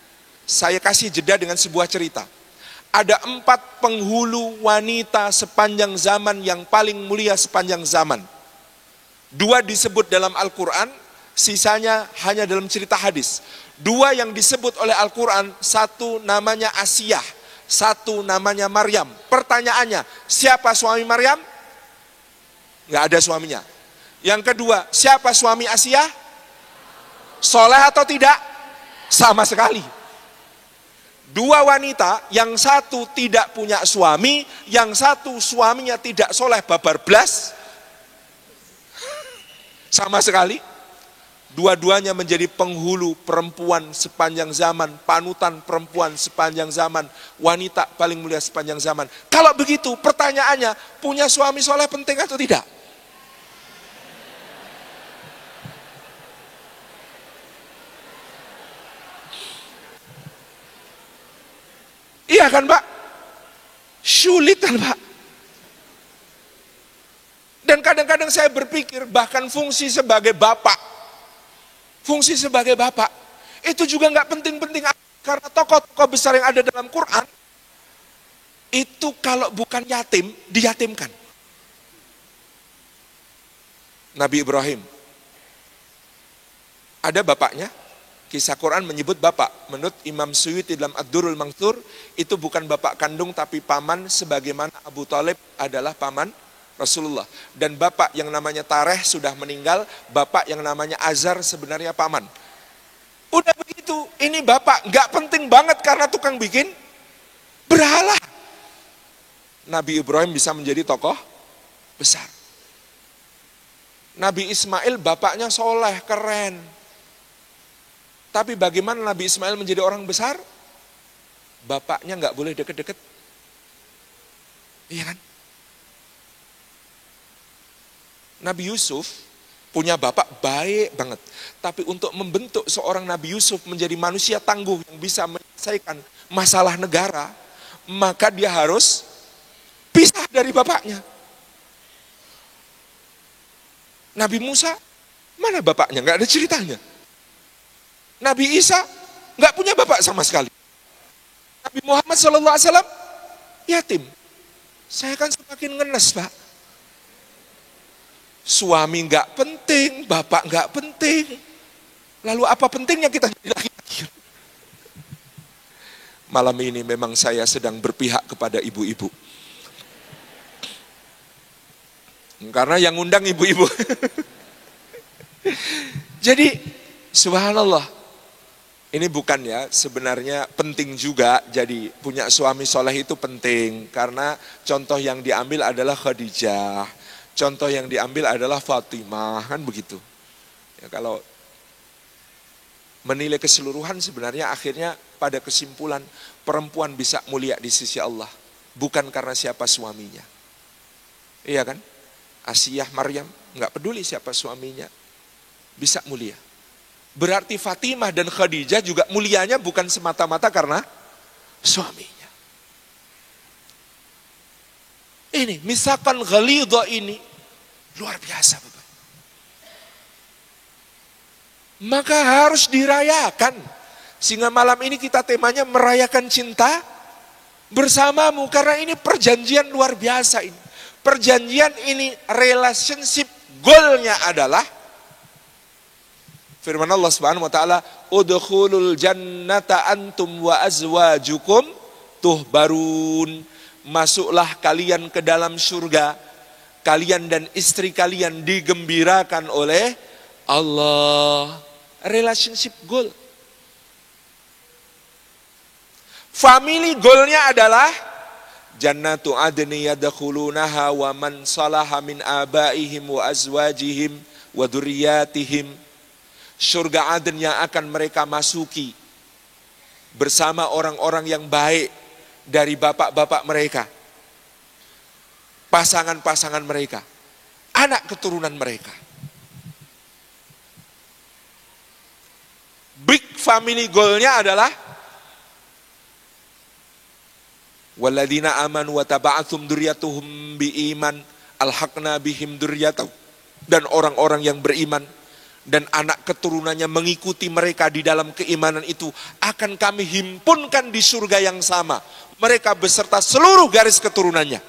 Saya kasih jeda dengan sebuah cerita. Ada 4 penghulu wanita sepanjang zaman yang paling mulia sepanjang zaman. 2 disebut dalam Al-Quran, sisanya hanya dalam cerita hadis. 2 yang disebut oleh Al-Quran, 1 namanya Asiyah, 1 namanya Maryam. Pertanyaannya, siapa suami Maryam? Nggak ada suaminya. Yang kedua, siapa suami Asiyah? Soleh atau tidak? Sama sekali. 2 wanita, yang 1 tidak punya suami, yang 1 suaminya tidak soleh, babar blas. Sama sekali. Dua-duanya menjadi penghulu perempuan sepanjang zaman, panutan perempuan sepanjang zaman, wanita paling mulia sepanjang zaman. Kalau begitu pertanyaannya, punya suami soleh penting atau tidak? Iya kan, Pak? Sulit kan, Pak? Dan kadang-kadang saya berpikir bahkan fungsi sebagai bapak, itu juga nggak penting-penting, karena tokoh-tokoh besar yang ada dalam Quran itu kalau bukan yatim, diyatimkan. Nabi Ibrahim ada bapaknya. Kisah Quran menyebut bapak. Menurut Imam Suyuti dalam Ad-Durrul Mansur, itu bukan bapak kandung tapi paman, sebagaimana Abu Thalib adalah paman Rasulullah. Dan bapak yang namanya Tareh sudah meninggal, bapak yang namanya Azar sebenarnya paman. Udah begitu, ini bapak nggak penting banget karena tukang bikin berhala. Nabi Ibrahim bisa menjadi tokoh besar. Nabi Ismail bapaknya soleh, keren. Tapi bagaimana Nabi Ismail menjadi orang besar? Bapaknya nggak boleh deket-deket. Iya kan? Nabi Yusuf punya bapak baik banget. Tapi untuk membentuk seorang Nabi Yusuf menjadi manusia tangguh yang bisa menyelesaikan masalah negara, maka dia harus pisah dari bapaknya. Nabi Musa, mana bapaknya? Nggak ada ceritanya. Nabi Isa, nggak punya bapak sama sekali. Nabi Muhammad SAW, yatim. Saya kan semakin ngenes, Pak. Suami nggak penting, bapak nggak penting. Lalu apa pentingnya kita jadi laki-laki? Malam ini memang saya sedang berpihak kepada ibu-ibu. Karena yang undang ibu-ibu. Jadi, subhanallah. Ini bukan ya, sebenarnya penting juga jadi punya suami soleh itu penting. Karena contoh yang diambil adalah Khadijah. Contoh yang diambil adalah Fatimah, kan begitu. Ya, kalau menilai keseluruhan sebenarnya akhirnya pada kesimpulan perempuan bisa mulia di sisi Allah. Bukan karena siapa suaminya. Iya kan? Asiyah, Maryam, nggak peduli siapa suaminya. Bisa mulia. Berarti Fatimah dan Khadijah juga mulianya bukan semata-mata karena suaminya. Ini, misalkan ghalidha ini, luar biasa Bapak. Maka harus dirayakan. Sehingga malam ini kita temanya merayakan cinta bersamamu. Karena ini perjanjian luar biasa ini. Perjanjian ini, relationship goalnya adalah firman Allah Subhanahu wa taala, udkhulul jannata antum wa azwajukum tuhbarun. Masuklah kalian ke dalam surga, kalian dan istri kalian digembirakan oleh Allah. Relationship goal. Family goalnya adalah jannatu adni yadkhulunaha wa man salaha min abaihim wa azwajihim wa dzurriyyatihim. Surga Aden yang akan mereka masuki bersama orang-orang yang baik dari bapak-bapak mereka, pasangan-pasangan mereka, anak keturunan mereka. Big family goalnya adalah walladzina amanu wa taba'athum dzurriyyatuhum biiman alhaqna bihim dzurriyyatahum, dan orang-orang yang beriman dan anak keturunannya mengikuti mereka di dalam keimanan itu akan kami himpunkan di surga yang sama, mereka beserta seluruh garis keturunannya.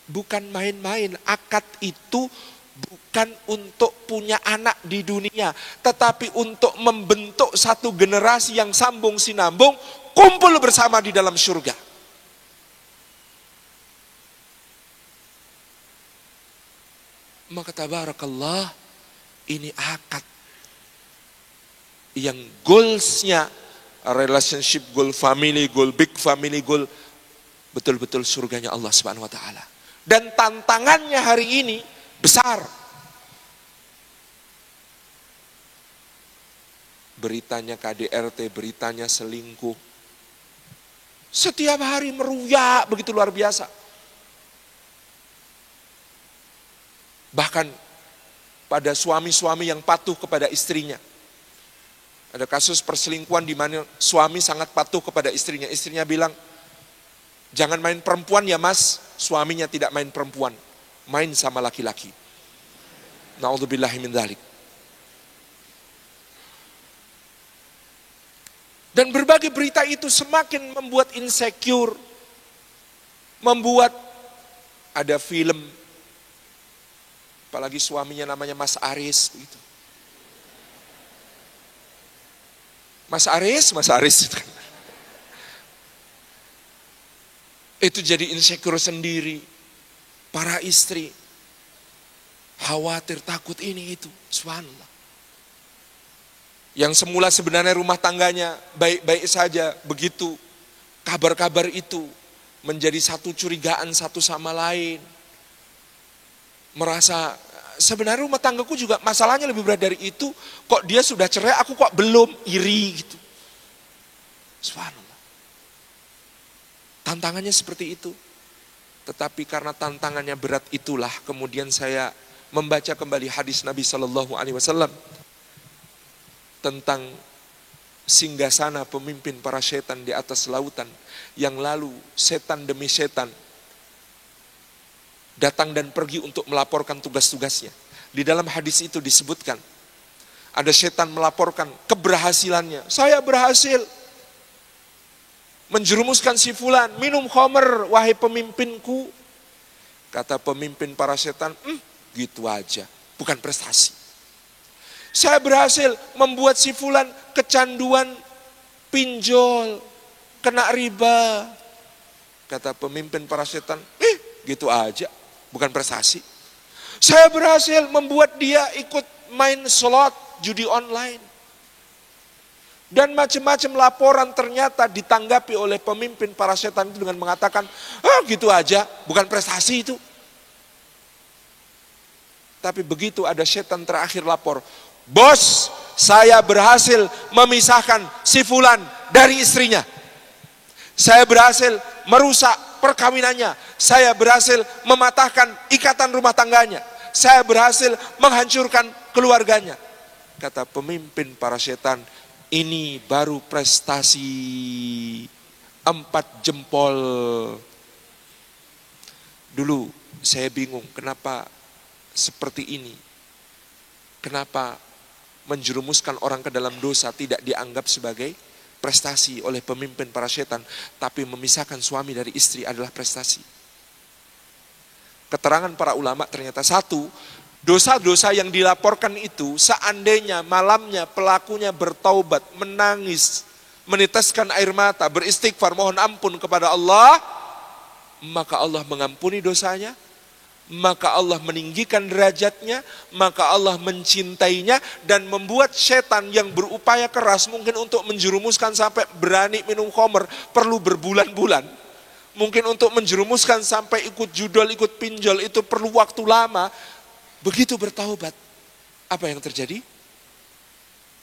Bukan main-main. Akad itu bukan untuk punya anak di dunia, tetapi untuk membentuk satu generasi yang sambung sinambung, kumpul bersama di dalam surga. Maka tabarakallah, ini akad yang goalsnya relationship goal, family goal, big family goal, betul-betul surganya Allah Subhanahu wa taala. Dan tantangannya hari ini besar. Beritanya KDRT, beritanya selingkuh. Setiap hari meruyak begitu luar biasa. Bahkan pada suami-suami yang patuh kepada istrinya. Ada kasus perselingkuhan di mana suami sangat patuh kepada istrinya. Istrinya bilang, jangan main perempuan ya mas. Suaminya tidak main perempuan, main sama laki-laki. Na'udzubillahi min dzalik. Dan berbagai berita itu semakin membuat insecure. Membuat ada film, apalagi suaminya namanya Mas Aris gitu. Mas Aris itu jadi insecure sendiri. Para istri khawatir, takut ini itu. Subhanallah. Yang semula sebenarnya rumah tangganya baik-baik saja, begitu kabar-kabar itu menjadi satu curigaan satu sama lain. Merasa sebenarnya rumah tanggaku juga masalahnya lebih berat dari itu, kok dia sudah cerai, aku kok belum, iri gitu. Subhanallah. Tantangannya seperti itu. Tetapi karena tantangannya berat itulah kemudian saya membaca kembali hadis Nabi SAW tentang singgasana pemimpin para setan di atas lautan, yang lalu setan demi setan datang dan pergi untuk melaporkan tugas-tugasnya. Di dalam hadis itu disebutkan, ada setan melaporkan keberhasilannya. Saya berhasil menjerumuskan si fulan minum khamr, wahai pemimpinku. Kata pemimpin para setan, gitu aja, bukan prestasi. Saya berhasil membuat si fulan kecanduan pinjol, kena riba. Kata pemimpin para setan, gitu aja, bukan prestasi. Saya berhasil membuat dia ikut main slot, judi online. Dan macam-macam laporan ternyata ditanggapi oleh pemimpin para setan itu dengan mengatakan, gitu aja, bukan prestasi itu. Tapi begitu ada setan terakhir lapor, bos, saya berhasil memisahkan si fulan dari istrinya. Saya berhasil merusak perkawinannya. Saya berhasil mematahkan ikatan rumah tangganya. Saya berhasil menghancurkan keluarganya. Kata pemimpin para setan, ini baru prestasi 4 jempol. Dulu saya bingung kenapa seperti ini. Kenapa menjerumuskan orang ke dalam dosa tidak dianggap sebagai prestasi oleh pemimpin para setan, tapi memisahkan suami dari istri adalah prestasi. Keterangan para ulama ternyata satu, dosa-dosa yang dilaporkan itu seandainya malamnya pelakunya bertaubat, menangis, meneteskan air mata, beristighfar, mohon ampun kepada Allah, maka Allah mengampuni dosanya, maka Allah meninggikan derajatnya, maka Allah mencintainya dan membuat setan yang berupaya keras mungkin untuk menjerumuskan sampai berani minum khamr perlu berbulan-bulan. Mungkin untuk menjerumuskan sampai ikut judol, ikut pinjol itu perlu waktu lama. Begitu bertaubat, apa yang terjadi?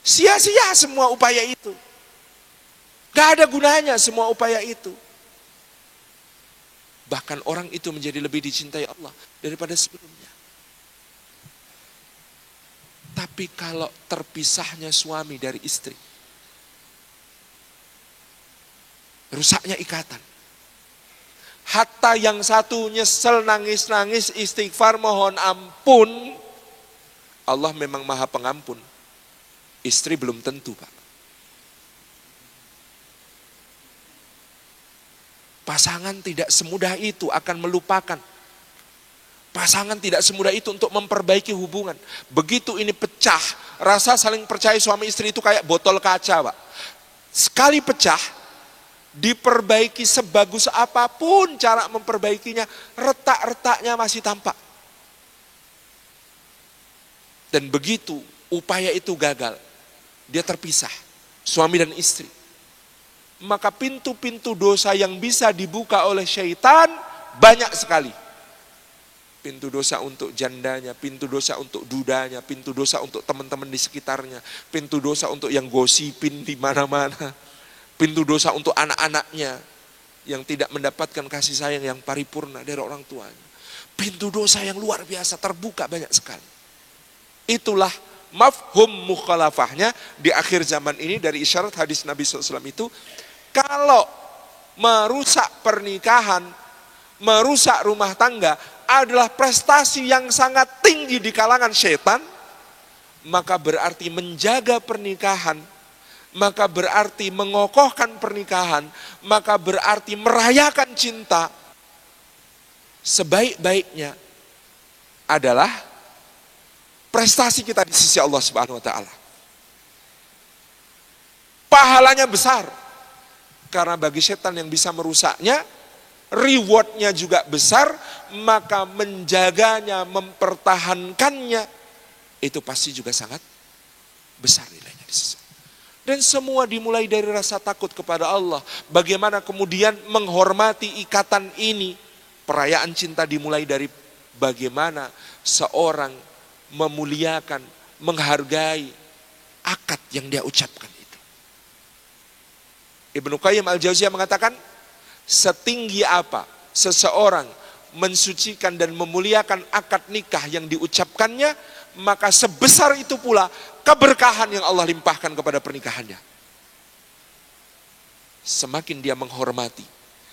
Sia-sia semua upaya itu. Gak ada gunanya semua upaya itu. Bahkan orang itu menjadi lebih dicintai Allah daripada sebelumnya. Tapi kalau terpisahnya suami dari istri, rusaknya ikatan. Hatta yang satu nyesel, nangis-nangis, istighfar, mohon ampun. Allah memang maha pengampun. Istri belum tentu, Pak. Pasangan tidak semudah itu akan melupakan. Pasangan tidak semudah itu untuk memperbaiki hubungan. Begitu ini pecah, rasa saling percaya suami istri itu kayak botol kaca, Pak. Sekali pecah, diperbaiki sebagus apapun cara memperbaikinya, retak-retaknya masih tampak. Dan begitu upaya itu gagal, dia terpisah, suami dan istri. Maka pintu-pintu dosa yang bisa dibuka oleh syaitan banyak sekali. Pintu dosa untuk jandanya, pintu dosa untuk dudanya, pintu dosa untuk teman-teman di sekitarnya, pintu dosa untuk yang gosipin di mana-mana. Pintu dosa untuk anak-anaknya yang tidak mendapatkan kasih sayang yang paripurna dari orang tuanya. Pintu dosa yang luar biasa terbuka banyak sekali. Itulah mafhum mukhalafahnya di akhir zaman ini dari isyarat hadis Nabi SAW itu. Kalau merusak pernikahan, merusak rumah tangga adalah prestasi yang sangat tinggi di kalangan setan, maka berarti menjaga pernikahan, maka berarti mengokohkan pernikahan, maka berarti merayakan cinta sebaik-baiknya adalah prestasi kita di sisi Allah Subhanahu wa taala. Pahalanya besar. Karena bagi setan yang bisa merusaknya, rewardnya juga besar, maka menjaganya, mempertahankannya, itu pasti juga sangat besar nilainya di sisi. Dan semua dimulai dari rasa takut kepada Allah. Bagaimana kemudian menghormati ikatan ini. Perayaan cinta dimulai dari bagaimana seorang memuliakan, menghargai akad yang dia ucapkan. Ibnu Qayyim Al-Jauziyah mengatakan, setinggi apa seseorang mensucikan dan memuliakan akad nikah yang diucapkannya, maka sebesar itu pula keberkahan yang Allah limpahkan kepada pernikahannya. semakin dia menghormati,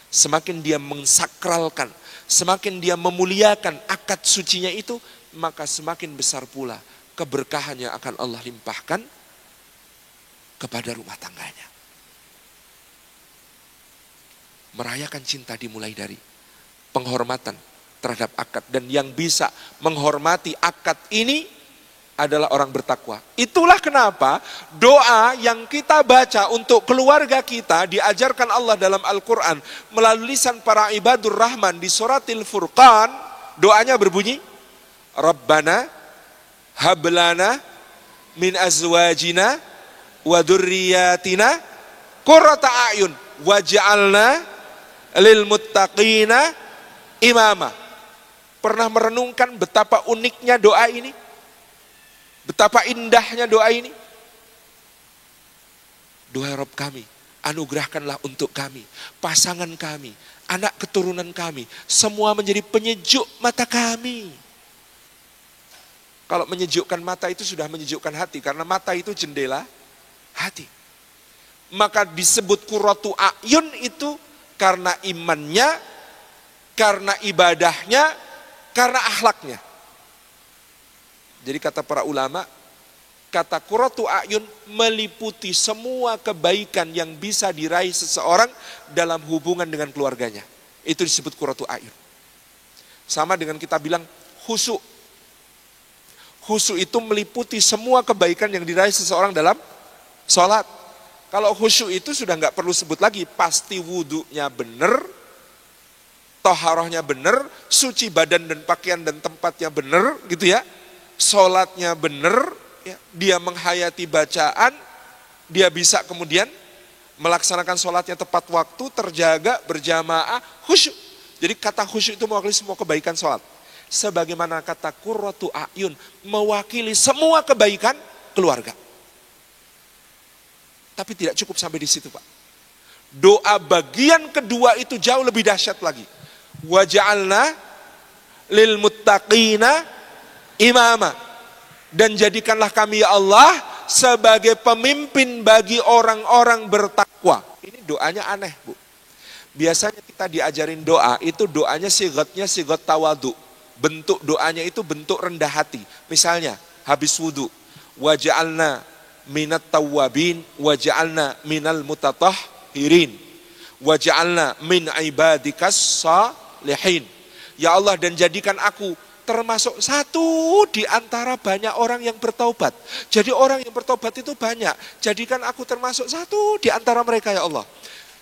semakin dia mensakralkan, semakin dia memuliakan akad sucinya itu, maka semakin besar pula keberkahan yang akan Allah limpahkan kepada rumah tangganya. Merayakan cinta dimulai dari penghormatan terhadap akad. Dan yang bisa menghormati akad ini adalah orang bertakwa. Itulah kenapa doa yang kita baca untuk keluarga kita diajarkan Allah dalam Al-Quran melalui lisan para ibadur rahman di suratil Furqan. Doanya berbunyi, Rabbana hablana min azwajina wa dzurriyyatina qurrata a'yun waj'alna lil muttaqina imama. Pernah merenungkan betapa uniknya doa ini? Betapa indahnya doa ini? Doa Rabb kami, anugerahkanlah untuk kami, pasangan kami, anak keturunan kami, semua menjadi penyejuk mata kami. Kalau menyejukkan mata itu sudah menyejukkan hati, karena mata itu jendela hati. Maka disebut qurratu a'yun itu karena imannya, karena ibadahnya, karena akhlaknya. Jadi kata para ulama, kata qurratu a'yun meliputi semua kebaikan yang bisa diraih seseorang dalam hubungan dengan keluarganya. Itu disebut qurratu a'yun. Sama dengan kita bilang khusyuk. Khusyuk itu meliputi semua kebaikan yang diraih seseorang dalam sholat. Kalau khusyuk itu sudah nggak perlu sebut lagi, pasti wudunya benar, toharohnya benar, suci badan dan pakaian dan tempatnya benar, gitu ya. Sholatnya benar, ya. Dia menghayati bacaan, dia bisa kemudian melaksanakan sholatnya tepat waktu, terjaga, berjamaah, khusyuk. Jadi kata khusyuk itu mewakili semua kebaikan sholat. Sebagaimana kata qurratu a'yun mewakili semua kebaikan keluarga. Tapi tidak cukup sampai di situ, Pak. Doa bagian kedua itu jauh lebih dahsyat lagi. Waja'alna lil muttaqina imama. Dan jadikanlah kami ya Allah sebagai pemimpin bagi orang-orang bertakwa. Ini doanya aneh, Bu. Biasanya kita diajarin doa, itu doanya sigatnya sigat tawadu. Bentuk doanya itu bentuk rendah hati. Misalnya, habis wudu, waja'alna minat tawwabin, waja'alna minal mutatahhirin, waja'alna min ibadikas salihin. Ya Allah, dan jadikan aku termasuk satu di antara banyak orang yang bertaubat. Jadi orang yang bertaubat itu banyak. Jadikan aku termasuk satu di antara mereka ya Allah.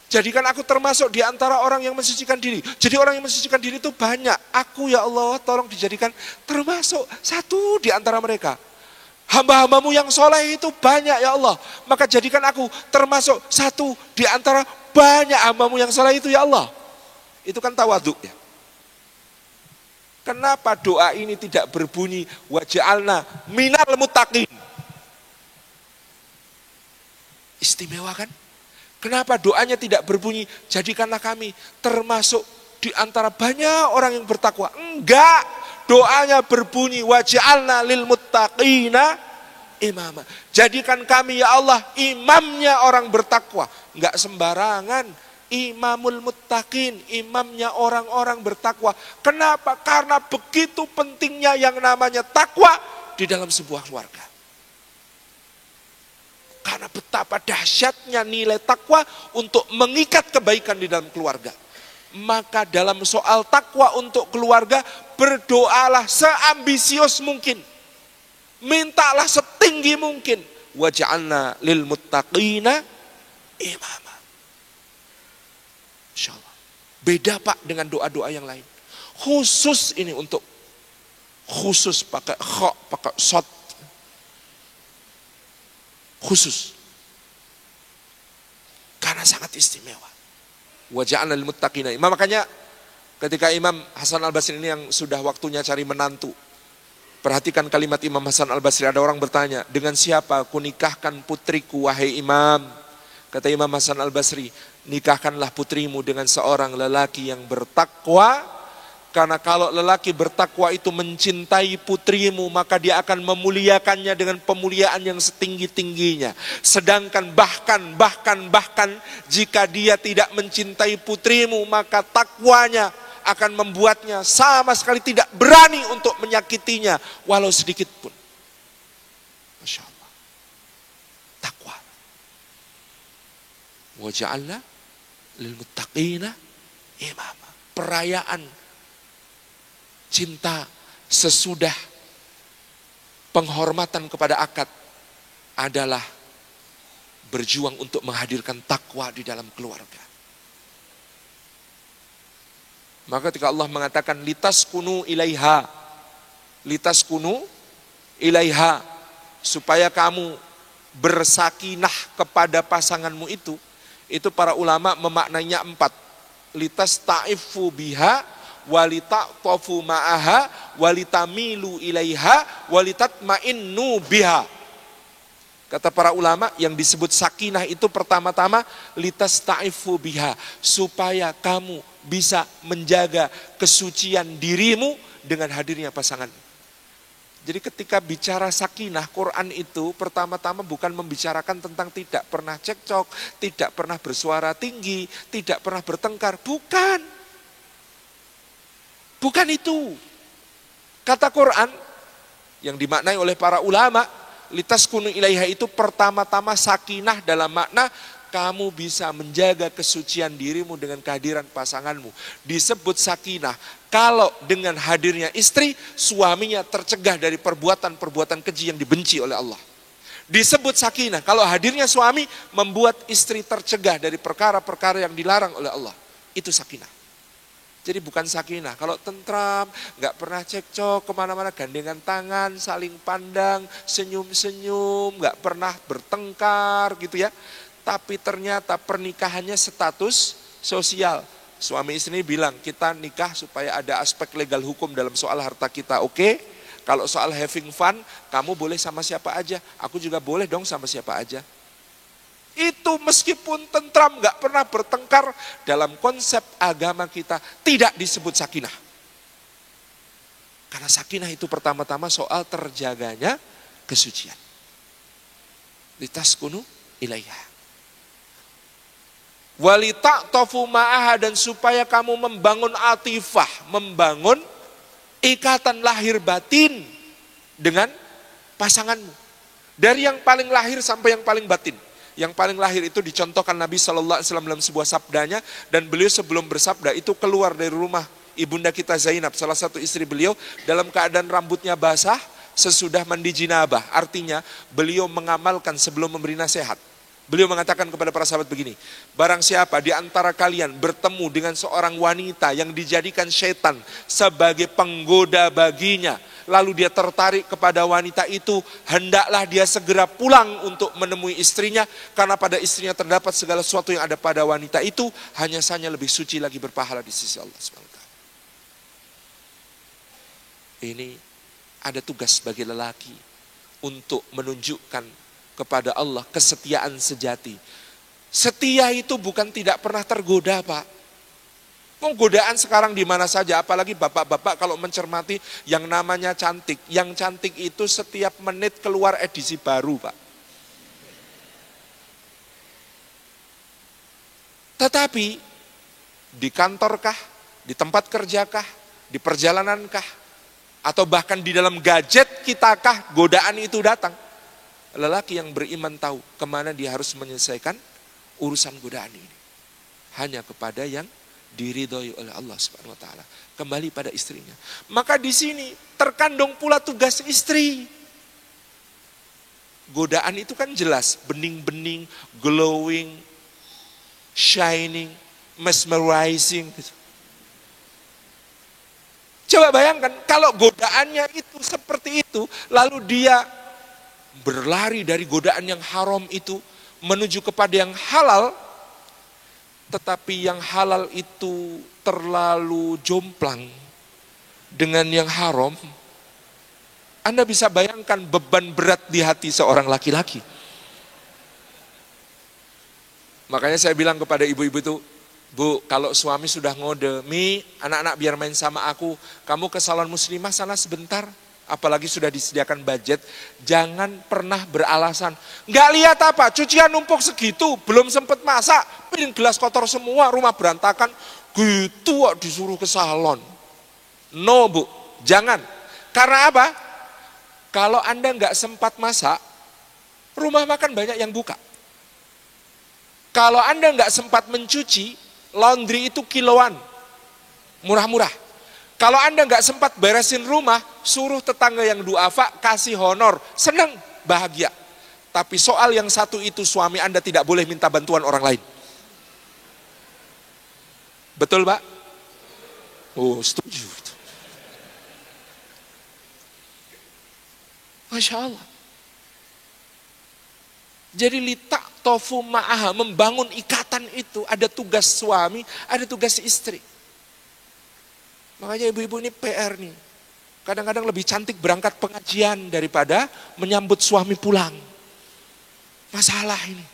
Jadikan aku termasuk di antara orang yang mensucikan diri. Jadi orang yang mensucikan diri itu banyak. Aku ya Allah tolong dijadikan termasuk satu di antara mereka. Hamba-hambamu yang soleh itu banyak ya Allah. Maka jadikan aku termasuk satu di antara banyak hambamu yang soleh itu ya Allah. Itu kan tawadhu ya. Kenapa doa ini tidak berbunyi waj'alna minal muttaqin? Istimewa kan? Kenapa doanya tidak berbunyi jadikanlah kami termasuk di antara banyak orang yang bertakwa? Enggak, doanya berbunyi waj'alna lil muttaqina imama. Jadikan kami ya Allah imamnya orang bertakwa. Enggak sembarangan, imamul muttaqin, imamnya orang-orang bertakwa. Kenapa? Karena begitu pentingnya yang namanya takwa di dalam sebuah keluarga. Karena betapa dahsyatnya nilai takwa untuk mengikat kebaikan di dalam keluarga. Maka dalam soal takwa untuk keluarga, berdoalah seambisius mungkin. Mintalah setinggi mungkin. Waj'alna lil muttaqina imama. Insyaallah. Beda Pak dengan doa-doa yang lain. Khusus ini untuk khusus pakai kha, pakai shot. Khusus. Karena sangat istimewa. Waja'alna lil muttaqina imama. Makanya ketika Imam Hasan Al-Basri ini yang sudah waktunya cari menantu. Perhatikan kalimat Imam Hasan Al-Basri. Ada orang bertanya, dengan siapa ku nikahkan putriku wahai Imam? Kata Imam Hasan Al-Basri, nikahkanlah putrimu dengan seorang lelaki yang bertakwa, Karena kalau lelaki bertakwa itu mencintai putrimu, maka dia akan memuliakannya dengan pemuliaan yang setinggi-tingginya. Sedangkan bahkan jika dia tidak mencintai putrimu, maka takwanya akan membuatnya sama sekali tidak berani untuk menyakitinya walau sedikit pun. Masya Allah. Takwa. Wa ja'alna lil muttaqina imama. Perayaan cinta sesudah penghormatan kepada akad adalah berjuang untuk menghadirkan takwa di dalam keluarga. Maka ketika Allah mengatakan litaskunu ilaiha, supaya kamu bersakinah kepada pasanganmu itu para ulama memaknainya 4. Litastaifu biha, walita'tafu ma'aha, walitamilu ilaiha, walitatma'innu biha. Kata para ulama, yang disebut sakinah itu pertama-tama litastaifu biha, supaya kamu bisa menjaga kesucian dirimu dengan hadirnya pasangan. Jadi ketika bicara sakinah, Quran itu pertama-tama bukan membicarakan tentang tidak pernah cekcok, tidak pernah bersuara tinggi, tidak pernah bertengkar. Bukan itu. Kata Quran yang dimaknai oleh para ulama, litaskunu ilaiha itu pertama-tama sakinah dalam makna kamu bisa menjaga kesucian dirimu dengan kehadiran pasanganmu. Disebut sakinah kalau dengan hadirnya istri, suaminya tercegah dari perbuatan-perbuatan keji yang dibenci oleh Allah. Disebut sakinah kalau hadirnya suami membuat istri tercegah dari perkara-perkara yang dilarang oleh Allah. Itu sakinah. Jadi bukan sakinah, kalau tentram, gak pernah cekcok, kemana-mana gandengan tangan, saling pandang, senyum-senyum, gak pernah bertengkar gitu ya. Tapi ternyata pernikahannya status sosial. Suami istri bilang, kita nikah supaya ada aspek legal hukum dalam soal harta kita, oke? Kalau soal having fun, kamu boleh sama siapa aja, aku juga boleh dong sama siapa aja. Itu meskipun tentram, gak pernah bertengkar, dalam konsep agama kita tidak disebut sakinah. Karena sakinah itu pertama-tama soal terjaganya kesucian. Litaskunu ilaiha. Walita'tafu ma'aha, dan supaya kamu membangun atifah, membangun ikatan lahir batin dengan pasanganmu. Dari yang paling lahir sampai yang paling batin. Yang paling lahir itu dicontohkan Nabi SAW dalam sebuah sabdanya, dan beliau sebelum bersabda itu keluar dari rumah ibunda kita Zainab, salah satu istri beliau, dalam keadaan rambutnya basah sesudah mandi jinabah. Artinya beliau mengamalkan sebelum memberi nasihat. Beliau mengatakan kepada para sahabat begini, barang siapa di antara kalian bertemu dengan seorang wanita yang dijadikan syaitan sebagai penggoda baginya, lalu dia tertarik kepada wanita itu, hendaklah dia segera pulang untuk menemui istrinya, karena pada istrinya terdapat segala sesuatu yang ada pada wanita itu, hanya saja lebih suci lagi berpahala di sisi Allah SWT. Ini ada tugas bagi lelaki untuk menunjukkan kepada Allah kesetiaan sejati. Setia itu bukan tidak pernah tergoda, Pak. Godaan sekarang di mana saja, apalagi bapak-bapak kalau mencermati yang namanya cantik. Yang cantik itu setiap menit keluar edisi baru, Pak. Tetapi di kantorkah, di tempat kerjakah, di perjalanankah, atau bahkan di dalam gadget kitakah godaan itu datang. Lelaki yang beriman tahu kemana dia harus menyelesaikan urusan godaan ini. Hanya kepada yang diridhoi oleh Allah Subhanahu wa taala. Kembali pada istrinya. Maka di sini terkandung pula tugas istri. Godaan itu kan jelas, bening-bening, glowing, shining, mesmerizing. Coba bayangkan kalau godaannya itu seperti itu, lalu dia berlari dari godaan yang haram itu menuju kepada yang halal, tetapi yang halal itu terlalu jomplang dengan yang haram. Anda bisa bayangkan beban berat di hati seorang laki-laki. Makanya saya bilang kepada ibu-ibu itu, Bu, kalau suami sudah ngode, Mi, anak-anak biar main sama aku, kamu ke salon muslimah sana sebentar. Apalagi sudah disediakan budget, jangan pernah beralasan. Nggak lihat apa, cucian numpuk segitu, belum sempet masak, piring gelas kotor semua, rumah berantakan, gitu kok disuruh ke salon. No Bu, jangan. Karena apa? Kalau Anda nggak sempat masak, rumah makan banyak yang buka. Kalau Anda nggak sempat mencuci, laundry itu kiloan, murah-murah. Kalau Anda nggak sempat beresin rumah, suruh tetangga yang duafa, kasih honor, senang, bahagia. Tapi soal yang satu itu, suami Anda tidak boleh minta bantuan orang lain. Betul Pak? Oh, setuju. Masya Allah. Jadi litak tofu ma'aha, membangun ikatan itu, ada tugas suami, ada tugas istri. Makanya ibu-ibu ini PR nih. Kadang-kadang lebih cantik berangkat pengajian daripada menyambut suami pulang. Masalah ini.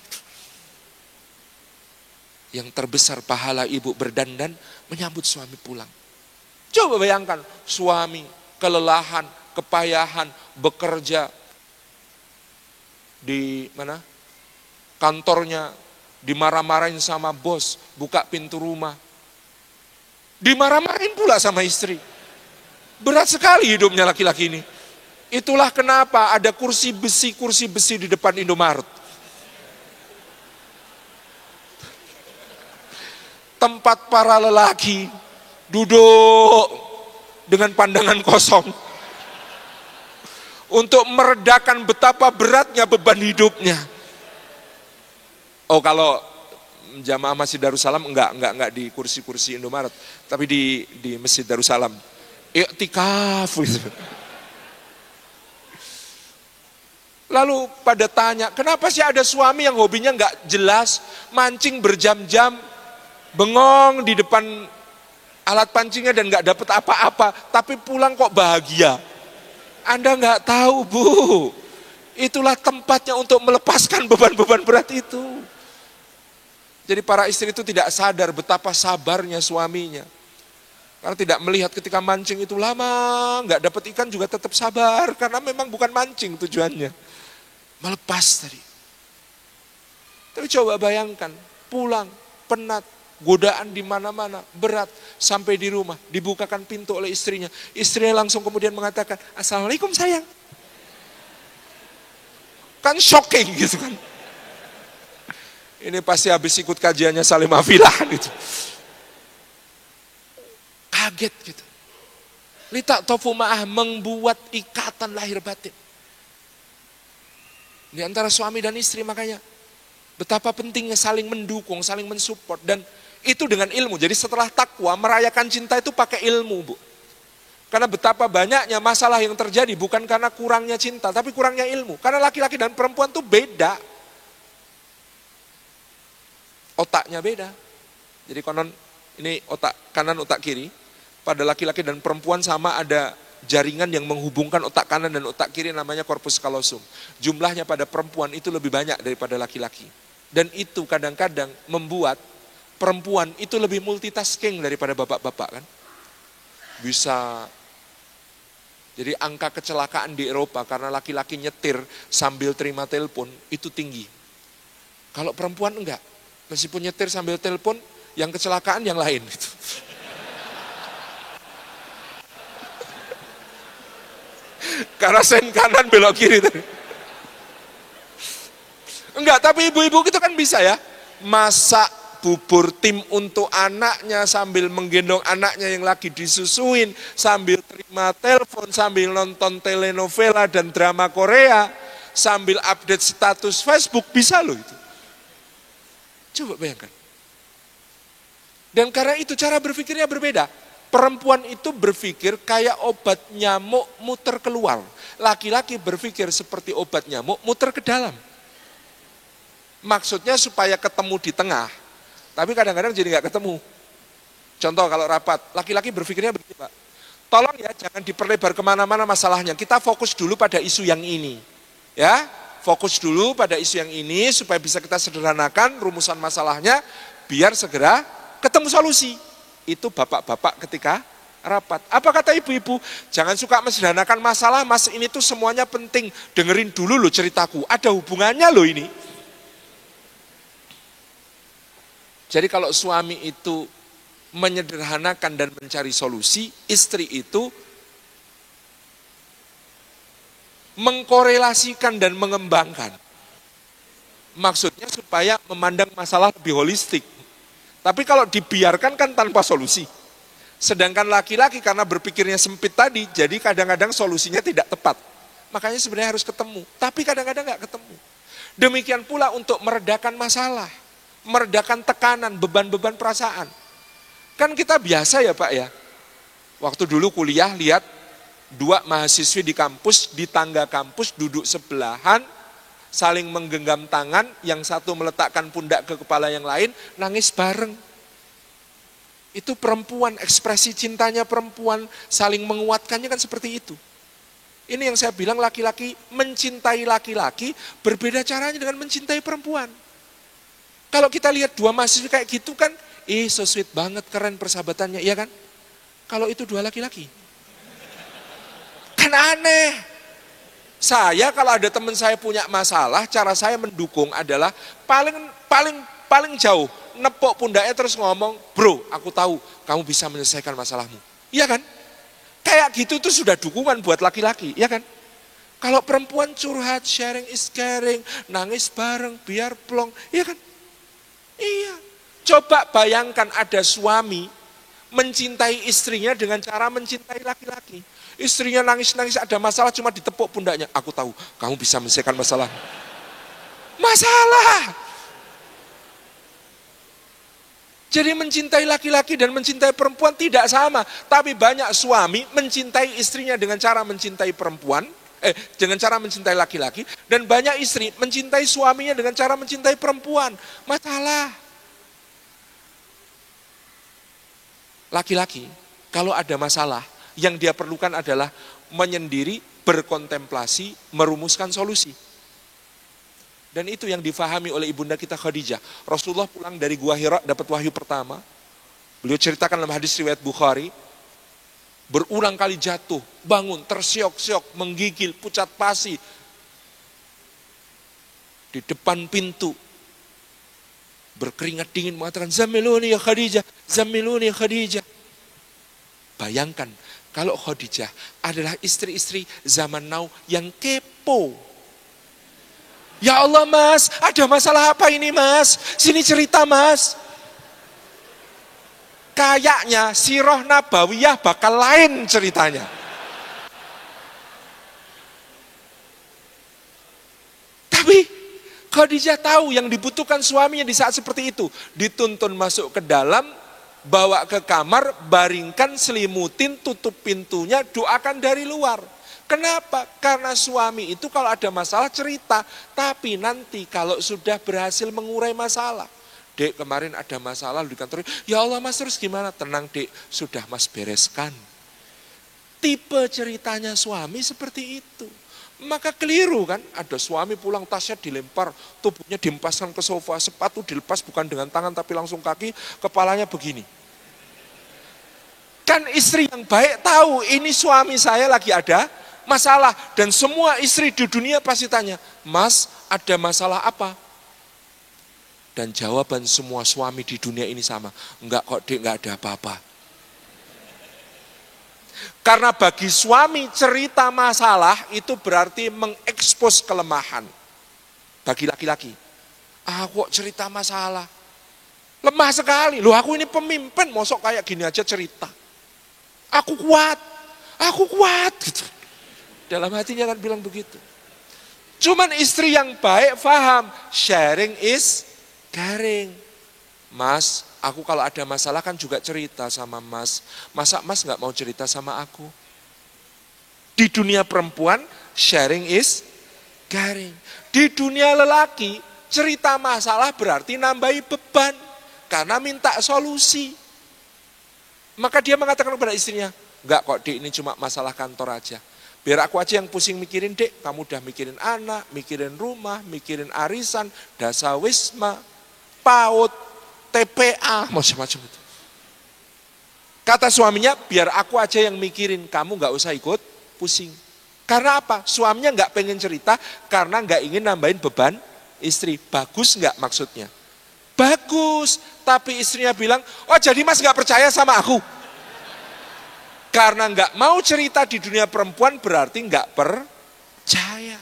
Yang terbesar pahala ibu berdandan menyambut suami pulang. Coba bayangkan suami kelelahan, kepayahan, bekerja di mana? Kantornya dimarah-marahin sama bos, buka pintu rumah. Dimarah-marahin pula sama istri. Berat sekali hidupnya laki-laki ini. Itulah kenapa ada kursi besi di depan Indomaret. Tempat para lelaki duduk dengan pandangan kosong. Untuk meredakan betapa beratnya beban hidupnya. Oh, kalau jamaah Masjid Darussalam enggak di kursi-kursi Indomaret, tapi di Masjid Darussalam. Iktikaf gitu. Lalu pada tanya, kenapa sih ada suami yang hobinya enggak jelas, mancing berjam-jam, bengong di depan alat pancingnya dan enggak dapat apa-apa, tapi pulang kok bahagia? Anda enggak tahu, Bu. Itulah tempatnya untuk melepaskan beban-beban berat itu. Jadi para istri itu tidak sadar betapa sabarnya suaminya. Karena tidak melihat ketika mancing itu lama, nggak dapat ikan juga tetap sabar. Karena memang bukan mancing tujuannya. Melepas tadi. Tapi coba bayangkan, pulang, penat, godaan di mana-mana, berat. Sampai di rumah, dibukakan pintu oleh istrinya. Istrinya langsung kemudian mengatakan, Assalamualaikum sayang. Kan shocking gitu kan. Ini pasti habis ikut kajiannya Salim Afilah gitu. Kaget gitu. Litak tofu ma'ah membuat ikatan lahir batin. Di antara suami dan istri makanya. Betapa pentingnya saling mendukung, saling mensupport. Dan itu dengan ilmu. Jadi setelah takwa, merayakan cinta itu pakai ilmu, Bu. Karena betapa banyaknya masalah yang terjadi bukan karena kurangnya cinta, tapi kurangnya ilmu. Karena laki-laki dan perempuan itu beda. Otaknya beda. Jadi konon ini otak kanan, otak kiri. Pada laki-laki dan perempuan sama ada jaringan yang menghubungkan otak kanan dan otak kiri namanya corpus callosum. Jumlahnya pada perempuan itu lebih banyak daripada laki-laki. Dan itu kadang-kadang membuat perempuan itu lebih multitasking daripada bapak-bapak kan. Bisa. Jadi angka kecelakaan di Eropa karena laki-laki nyetir sambil terima telepon itu tinggi. Kalau perempuan enggak. Meskipun nyetir sambil telepon, yang kecelakaan yang lain. Gitu. Karena sen kanan belok kiri. Enggak, tapi ibu-ibu itu kan bisa ya. Masak bubur tim untuk anaknya sambil menggendong anaknya yang lagi disusuin. Sambil terima telepon, sambil nonton telenovela dan drama Korea. Sambil update status Facebook, bisa loh itu. Coba bayangkan. Dan karena itu cara berpikirnya berbeda. Perempuan itu berpikir kayak obat nyamuk muter keluar. Laki-laki berpikir seperti obat nyamuk muter ke dalam. Maksudnya supaya ketemu di tengah. Tapi kadang-kadang jadi nggak ketemu. Contoh kalau rapat, laki-laki berpikirnya begini Pak. Tolong ya jangan diperlebar kemana-mana masalahnya. Kita fokus dulu pada isu yang ini. Ya, fokus dulu pada isu yang ini supaya bisa kita sederhanakan rumusan masalahnya biar segera ketemu solusi. Itu bapak-bapak ketika rapat. Apa kata ibu-ibu? Jangan suka mensederhanakan masalah, mas ini tuh semuanya penting. Dengerin dulu loh ceritaku, ada hubungannya loh ini. Jadi kalau suami itu menyederhanakan dan mencari solusi, istri itu mengkorelasikan dan mengembangkan. Maksudnya supaya memandang masalah lebih holistik. Tapi kalau dibiarkan kan tanpa solusi. Sedangkan laki-laki karena berpikirnya sempit tadi, jadi kadang-kadang solusinya tidak tepat. Makanya sebenarnya harus ketemu, tapi kadang-kadang nggak ketemu. Demikian pula untuk meredakan masalah, meredakan tekanan, beban-beban perasaan. Kan kita biasa ya Pak ya, waktu dulu kuliah lihat dua mahasiswi di kampus, di tangga kampus duduk sebelahan, saling menggenggam tangan, yang satu meletakkan pundak ke kepala yang lain, nangis bareng. Itu perempuan, ekspresi cintanya perempuan, saling menguatkannya kan seperti itu. Ini yang saya bilang laki-laki mencintai laki-laki, berbeda caranya dengan mencintai perempuan. Kalau kita lihat dua mahasiswa kayak gitu kan, so sweet banget, keren persahabatannya, iya kan? Kalau itu dua laki-laki, kan aneh. Saya kalau ada teman saya punya masalah, cara saya mendukung adalah paling jauh nepok pundaknya terus ngomong, bro, aku tahu kamu bisa menyelesaikan masalahmu. Iya kan? Kayak gitu itu sudah dukungan buat laki-laki, iya kan? Kalau perempuan curhat, sharing is caring, nangis bareng, biar plong, iya kan? Iya. Coba bayangkan ada suami mencintai istrinya dengan cara mencintai laki-laki. Istrinya nangis-nangis ada masalah cuma ditepuk pundaknya. Aku tahu kamu bisa menyelesaikan masalah. Masalah. Jadi mencintai laki-laki dan mencintai perempuan tidak sama. Tapi banyak suami mencintai istrinya dengan cara mencintai perempuan. Dengan cara mencintai laki-laki. Dan banyak istri mencintai suaminya dengan cara mencintai perempuan. Masalah. Laki-laki kalau ada masalah, yang dia perlukan adalah menyendiri, berkontemplasi, merumuskan solusi. Dan itu yang difahami oleh ibunda kita Khadijah. Rasulullah pulang dari Gua Hira dapat wahyu pertama. Beliau ceritakan dalam hadis riwayat Bukhari, berulang kali jatuh, bangun, tersiok-siok, menggigil, pucat pasi di depan pintu. Berkeringat dingin mengatakan, Zamiluni ya Khadijah, Zamiluni ya Khadijah. Bayangkan kalau Khadijah adalah istri-istri zaman now yang kepo. Ya Allah mas, ada masalah apa ini mas? Sini cerita mas. Kayaknya sirah nabawiyah bakal lain ceritanya. Tapi Khadijah tahu yang dibutuhkan suaminya di saat seperti itu. Dituntun masuk ke dalam, bawa ke kamar, baringkan, selimutin, tutup pintunya, doakan dari luar. Kenapa? Karena suami itu kalau ada masalah cerita, tapi nanti kalau sudah berhasil mengurai masalah. Dek, kemarin ada masalah di kantor, ya Allah mas terus gimana? Tenang dek, sudah mas bereskan. Tipe ceritanya suami seperti itu. Maka keliru kan, ada suami pulang tasnya dilempar, tubuhnya dihempaskan ke sofa, sepatu dilepas bukan dengan tangan tapi langsung kaki, kepalanya begini. Kan istri yang baik tahu ini suami saya lagi ada masalah. Dan semua istri di dunia pasti tanya, mas ada masalah apa? Dan jawaban semua suami di dunia ini sama, enggak kok dek, enggak ada apa-apa. Karena bagi suami cerita masalah itu berarti mengekspos kelemahan. Bagi laki-laki, kok cerita masalah? Lemah sekali, loh aku ini pemimpin, mosok kayak gini aja cerita. Aku kuat gitu. Dalam hatinya kan bilang begitu. Cuman istri yang baik paham, sharing is caring. Mas, aku kalau ada masalah kan juga cerita sama mas. Masa mas gak mau cerita sama aku? Di dunia perempuan, sharing is caring. Di dunia lelaki, cerita masalah berarti nambahi beban. Karena minta solusi. Maka dia mengatakan kepada istrinya, enggak kok dek, ini cuma masalah kantor aja. Biar aku aja yang pusing mikirin dek, kamu udah mikirin anak, mikirin rumah, mikirin arisan, dasawisma, PAUD. TPA, macam-macam itu. Kata suaminya, biar aku aja yang mikirin, kamu gak usah ikut pusing. Karena apa? Suaminya gak pengen cerita, karena gak ingin nambahin beban istri. Bagus gak maksudnya? Bagus, tapi istrinya bilang, oh jadi mas gak percaya sama aku? Karena gak mau cerita di dunia perempuan berarti gak percaya.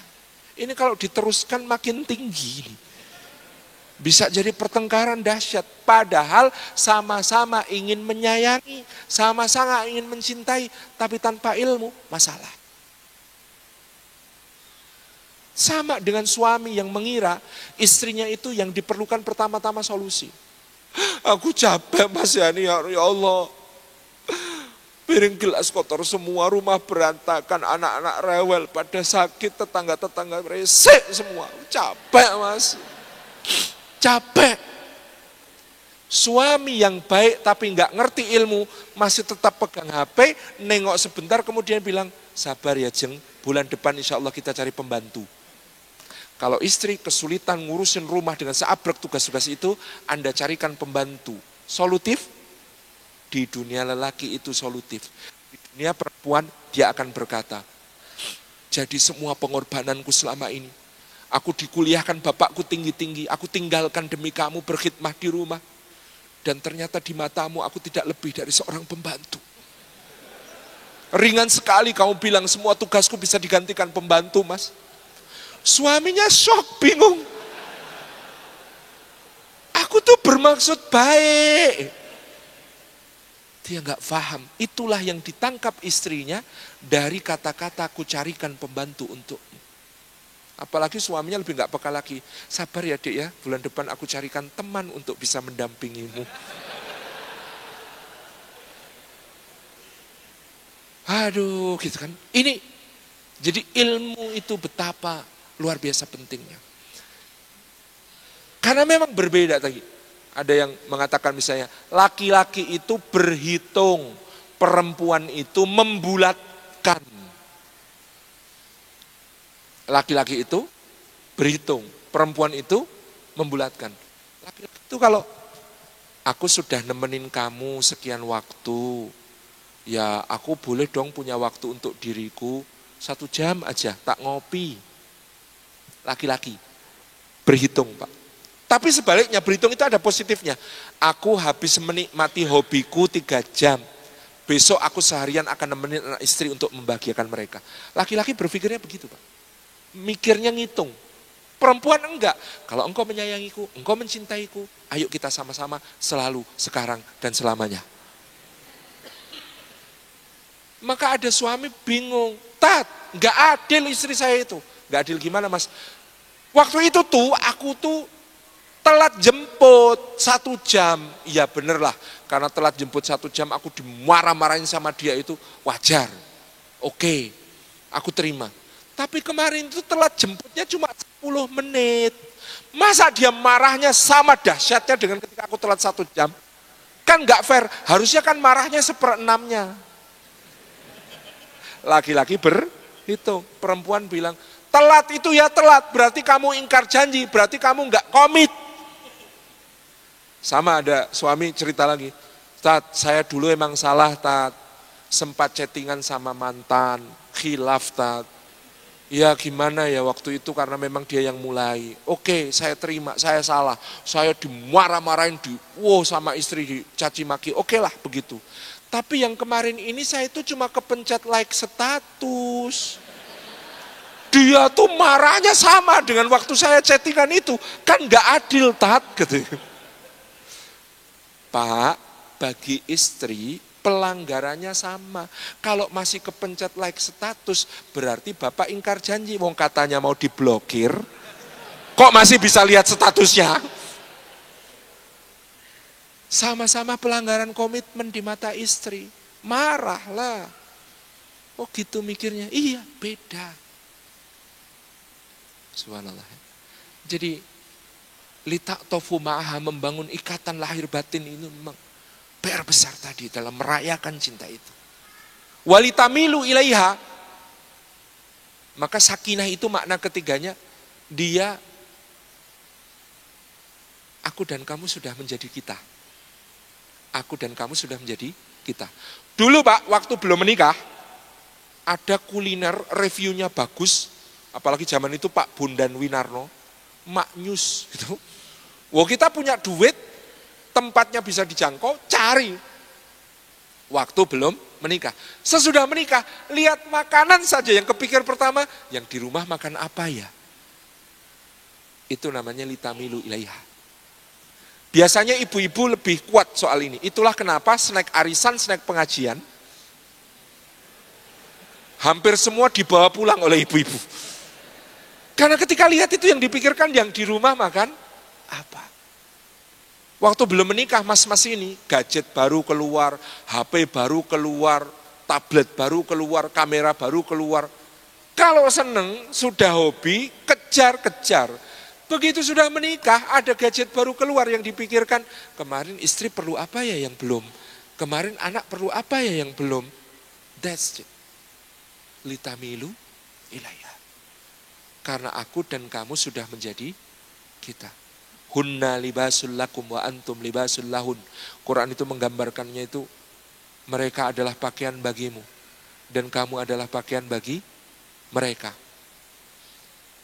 Ini kalau diteruskan makin tinggi. Bisa jadi pertengkaran dahsyat. Padahal sama-sama ingin menyayangi, sama-sama ingin mencintai, tapi tanpa ilmu, masalah. Sama dengan suami yang mengira istrinya itu yang diperlukan pertama-tama solusi. Aku capek mas Yani, ya Allah. Piring gelas kotor semua, rumah berantakan, anak-anak rewel, pada sakit, tetangga-tetangga resik semua. Capek mas. Capek. Suami yang baik tapi nggak ngerti ilmu, masih tetap pegang HP, nengok sebentar kemudian bilang, sabar ya Jeng, bulan depan insya Allah kita cari pembantu. Kalau istri kesulitan ngurusin rumah dengan seabrek tugas-tugas itu, Anda carikan pembantu. Solutif? Di dunia lelaki itu solutif. Di dunia perempuan dia akan berkata, jadi semua pengorbananku selama ini, aku dikuliahkan bapakku tinggi-tinggi, aku tinggalkan demi kamu berkhidmah di rumah. Dan ternyata di matamu aku tidak lebih dari seorang pembantu. Ringan sekali kamu bilang semua tugasku bisa digantikan pembantu mas. Suaminya shock, bingung. Aku tuh bermaksud baik. Dia nggak paham. Itulah yang ditangkap istrinya dari kata-kata aku carikan pembantu untukmu. Apalagi suaminya lebih nggak peka lagi. Sabar ya dek ya, bulan depan aku carikan teman untuk bisa mendampingimu. Aduh, gitu kan. Ini, jadi ilmu itu betapa luar biasa pentingnya. Karena memang berbeda tadi. Ada yang mengatakan misalnya, laki-laki itu berhitung, perempuan itu membulatkan. Laki-laki itu berhitung, perempuan itu membulatkan. Laki-laki itu kalau aku sudah nemenin kamu sekian waktu, ya aku boleh dong punya waktu untuk diriku 1 jam aja, tak ngopi. Laki-laki berhitung Pak. Tapi sebaliknya berhitung itu ada positifnya. Aku habis menikmati hobiku 3 jam. Besok aku seharian akan nemenin anak istri untuk membahagiakan mereka. Laki-laki berpikirnya begitu Pak. Mikirnya ngitung. Perempuan enggak. Kalau engkau menyayangiku, engkau mencintaiku, ayo kita sama-sama selalu, sekarang, dan selamanya. Maka ada suami bingung. Tat, enggak adil istri saya itu. Enggak adil gimana mas? Waktu itu tuh, aku tuh telat jemput 1 jam, iya bener lah, karena telat jemput 1 jam aku dimarah-marahin sama dia itu wajar, oke, aku terima. Tapi kemarin itu telat jemputnya cuma 10 menit, masa dia marahnya sama dahsyatnya dengan ketika aku telat 1 jam? Kan gak fair, harusnya kan marahnya 1/6-nya. Laki-laki berhitung, perempuan bilang, telat itu ya telat, berarti kamu ingkar janji, berarti kamu gak komit. Sama ada suami cerita lagi, Tat, saya dulu emang salah Tat, sempat chattingan sama mantan, khilaf Tat. Ya gimana ya waktu itu karena memang dia yang mulai. Oke, saya terima, saya salah. Saya dimarah-marahin, sama istri dicaci maki, oke lah begitu. Tapi yang kemarin ini saya itu cuma kepencet like status. Dia tuh marahnya sama dengan waktu saya chattingan itu. Kan gak adil Tat, gitu. Pak, bagi istri pelanggarannya sama. Kalau masih kepencet like status, berarti Bapak ingkar janji. Wong katanya mau diblokir, kok masih bisa lihat statusnya? Sama-sama pelanggaran komitmen di mata istri. Marahlah. Oh gitu mikirnya, iya beda. Subhanallah. Jadi, litak tofu ma'aha, membangun ikatan lahir batin ini memang PR besar tadi dalam merayakan cinta itu. Walitamilu ilaiha, maka sakinah itu makna ketiganya, dia Aku dan kamu sudah menjadi kita. Aku dan kamu sudah menjadi kita. Dulu Pak, waktu belum menikah, ada kuliner reviewnya bagus. Apalagi zaman itu Pak Bondan Winarno, maknyus gitu. Wah kita punya duit, tempatnya bisa dijangkau, cari. Waktu belum menikah. Sesudah menikah, lihat makanan saja yang kepikir pertama, yang di rumah makan apa ya? Itu namanya litamilu ilaiha. Biasanya ibu-ibu lebih kuat soal ini. Itulah kenapa snack arisan, snack pengajian, hampir semua dibawa pulang oleh ibu-ibu. Karena ketika lihat itu yang dipikirkan yang di rumah makan apa. Waktu belum menikah mas-mas ini, gadget baru keluar, HP baru keluar, tablet baru keluar, kamera baru keluar. Kalau seneng, sudah hobi, kejar-kejar. Begitu sudah menikah, ada gadget baru keluar yang dipikirkan, kemarin istri perlu apa ya yang belum? Kemarin anak perlu apa ya yang belum? That's it. Litamilu ilayya. Karena aku dan kamu sudah menjadi kita. Hunna libasul lakum wa antum libasul lahun. Quran itu menggambarkannya itu, mereka adalah pakaian bagimu dan kamu adalah pakaian bagi mereka.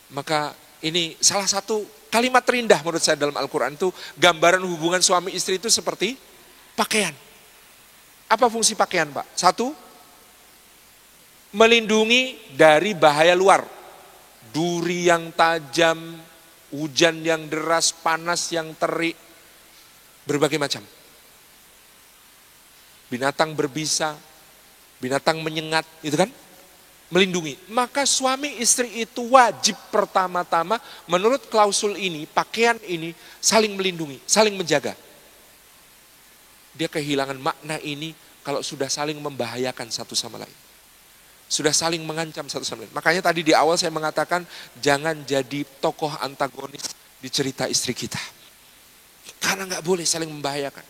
Maka ini salah satu kalimat terindah menurut saya dalam Al-Quran itu, gambaran hubungan suami istri itu seperti pakaian. Apa fungsi pakaian Pak? Satu, melindungi dari bahaya luar. Duri yang tajam, hujan yang deras, panas yang terik, berbagai macam. Binatang berbisa, binatang menyengat, itu kan? Melindungi. Maka suami istri itu wajib pertama-tama menurut klausul ini, pakaian ini saling melindungi, saling menjaga. Dia kehilangan makna ini kalau sudah saling membahayakan satu sama lain. Sudah saling mengancam satu sama lain. Makanya tadi di awal saya mengatakan jangan jadi tokoh antagonis di cerita istri kita. Karena nggak boleh saling membahayakan.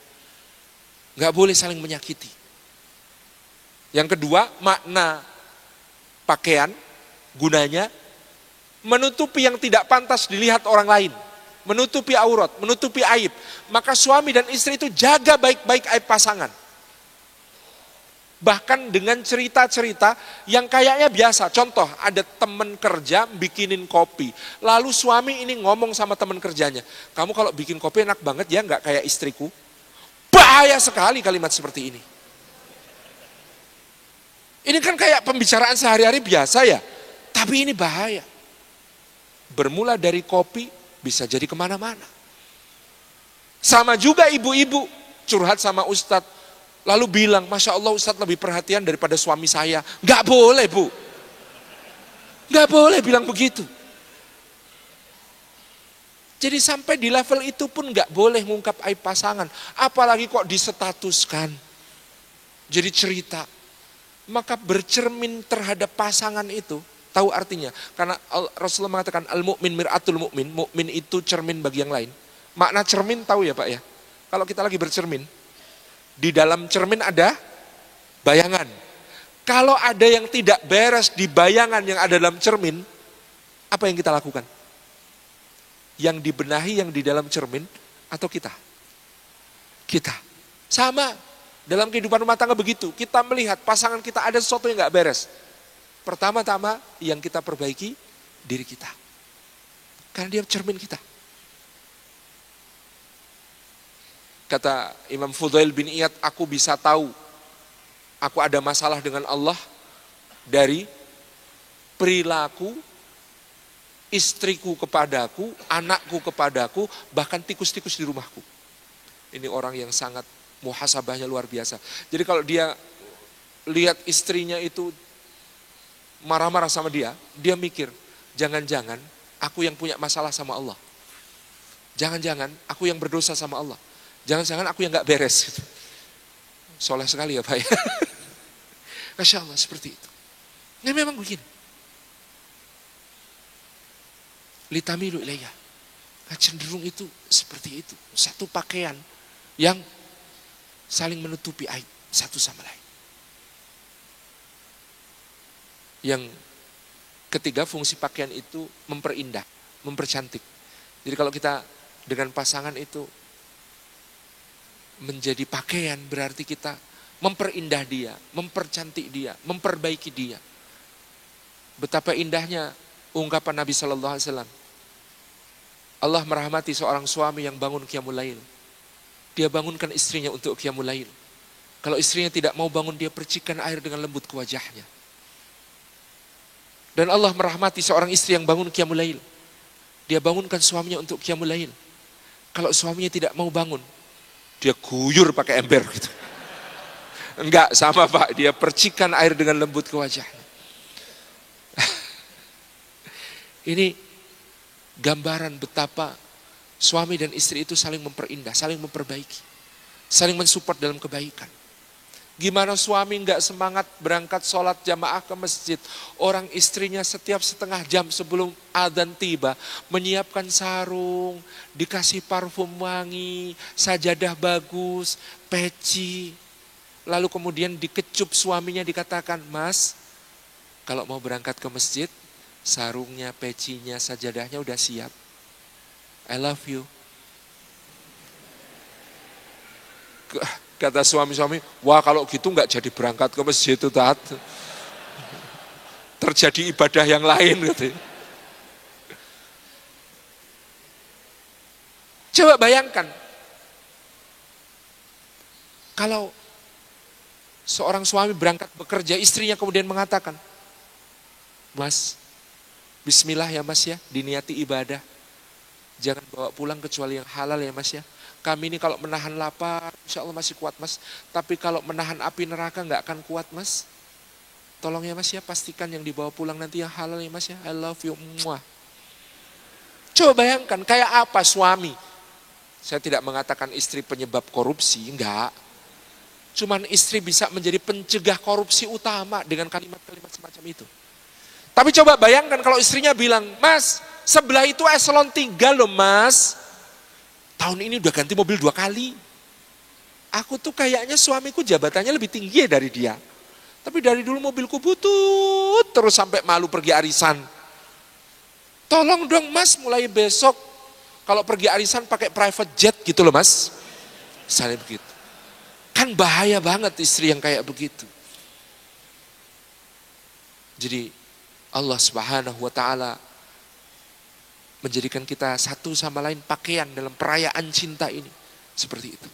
Nggak boleh saling menyakiti. Yang kedua, makna pakaian gunanya menutupi yang tidak pantas dilihat orang lain. Menutupi aurat, menutupi aib. Maka suami dan istri itu jaga baik-baik aib pasangan. Bahkan dengan cerita-cerita yang kayaknya biasa. Contoh, ada teman kerja bikinin kopi. Lalu suami ini ngomong sama teman kerjanya, kamu kalau bikin kopi enak banget ya, nggak kayak istriku. Bahaya sekali kalimat seperti ini. Ini kan kayak pembicaraan sehari-hari biasa ya. Tapi ini bahaya. Bermula dari kopi bisa jadi kemana-mana. Sama juga ibu-ibu curhat sama ustadz. Lalu bilang, Masya Allah Ustadz lebih perhatian daripada suami saya. Gak boleh Bu. Gak boleh bilang begitu. Jadi sampai di level itu pun gak boleh ngungkap aib pasangan. Apalagi kok disetatuskan. Jadi cerita. Maka bercermin terhadap pasangan itu. Tahu artinya? Karena Rasulullah mengatakan, Al-mu'min mir'atul mu'min. Mu'min itu cermin bagi yang lain. Makna cermin tahu ya Pak ya? Kalau kita lagi bercermin, di dalam cermin ada bayangan. Kalau ada yang tidak beres di bayangan yang ada dalam cermin, apa yang kita lakukan? Yang dibenahi yang di dalam cermin atau kita? Kita. Sama. Dalam kehidupan rumah tangga begitu. Kita melihat pasangan kita ada sesuatu yang gak beres. Pertama-tama yang kita perbaiki diri kita. Karena dia cermin kita. Kata Imam Fudail bin Iyad, aku bisa tahu aku ada masalah dengan Allah dari perilaku istriku kepadaku, anakku kepadaku, bahkan tikus-tikus di rumahku. Ini orang yang sangat muhasabahnya luar biasa. Jadi kalau dia lihat istrinya itu marah-marah sama dia mikir, jangan-jangan aku yang punya masalah sama Allah. Jangan-jangan aku yang berdosa sama Allah. Jangan-jangan aku yang gak beres. Gitu. Soleh sekali ya Pak ya. Masya Allah seperti itu. Ini memang begini. Litamilu ilayya. Cenderung itu seperti itu. Satu pakaian yang saling menutupi aib satu sama lain. Yang ketiga, fungsi pakaian itu memperindah, mempercantik. Jadi kalau kita dengan pasangan itu menjadi pakaian, berarti kita memperindah dia, mempercantik dia, memperbaiki dia. Betapa indahnya ungkapan Nabi Sallallahu Alaihi Wasallam. Allah merahmati seorang suami yang bangun qiyamul lail. Dia bangunkan istrinya untuk qiyamul lail. Kalau istrinya tidak mau bangun, dia percikan air dengan lembut ke wajahnya. Dan Allah merahmati seorang istri yang bangun qiyamul lail. Dia bangunkan suaminya untuk qiyamul lail. Kalau suaminya tidak mau bangun, dia guyur pakai ember gitu. Enggak, sama Pak, dia percikan air dengan lembut ke wajahnya. Ini gambaran betapa suami dan istri itu saling memperindah, saling memperbaiki, saling mensupport dalam kebaikan. Gimana suami nggak semangat berangkat sholat jamaah ke masjid, orang istrinya setiap setengah jam sebelum adzan tiba menyiapkan sarung, dikasih parfum wangi, sajadah bagus, peci, lalu kemudian dikecup suaminya, dikatakan, "Mas, kalau mau berangkat ke masjid, sarungnya, pecinya, sajadahnya udah siap. I love you." Kata suami-suami, "Wah, kalau gitu nggak jadi berangkat ke masjid itu, Tat. Terjadi ibadah yang lain." Gitu. Coba bayangkan, kalau seorang suami berangkat bekerja, istrinya kemudian mengatakan, "Mas, bismillah ya Mas ya, diniati ibadah. Jangan bawa pulang kecuali yang halal ya Mas ya. Kami ini kalau menahan lapar, insya Allah masih kuat Mas. Tapi kalau menahan api neraka nggak akan kuat Mas. Tolong ya Mas ya, pastikan yang dibawa pulang nanti yang halal ya Mas ya. I love you." Muah. Coba bayangkan, kayak apa suami. Saya tidak mengatakan istri penyebab korupsi, enggak. Cuman istri bisa menjadi pencegah korupsi utama dengan kalimat-kalimat semacam itu. Tapi coba bayangkan kalau istrinya bilang, "Mas, sebelah itu eselon 3 loh Mas. Tahun ini udah ganti mobil 2 kali. Aku tuh kayaknya suamiku jabatannya lebih tinggi dari dia. Tapi dari dulu mobilku butut terus sampai malu pergi arisan. Tolong dong Mas, mulai besok kalau pergi arisan pakai private jet gitu loh Mas." Misalnya begitu. Kan bahaya banget istri yang kayak begitu. Jadi Allah Subhanahu wa taala menjadikan kita satu sama lain pakaian dalam perayaan cinta ini. Seperti itu.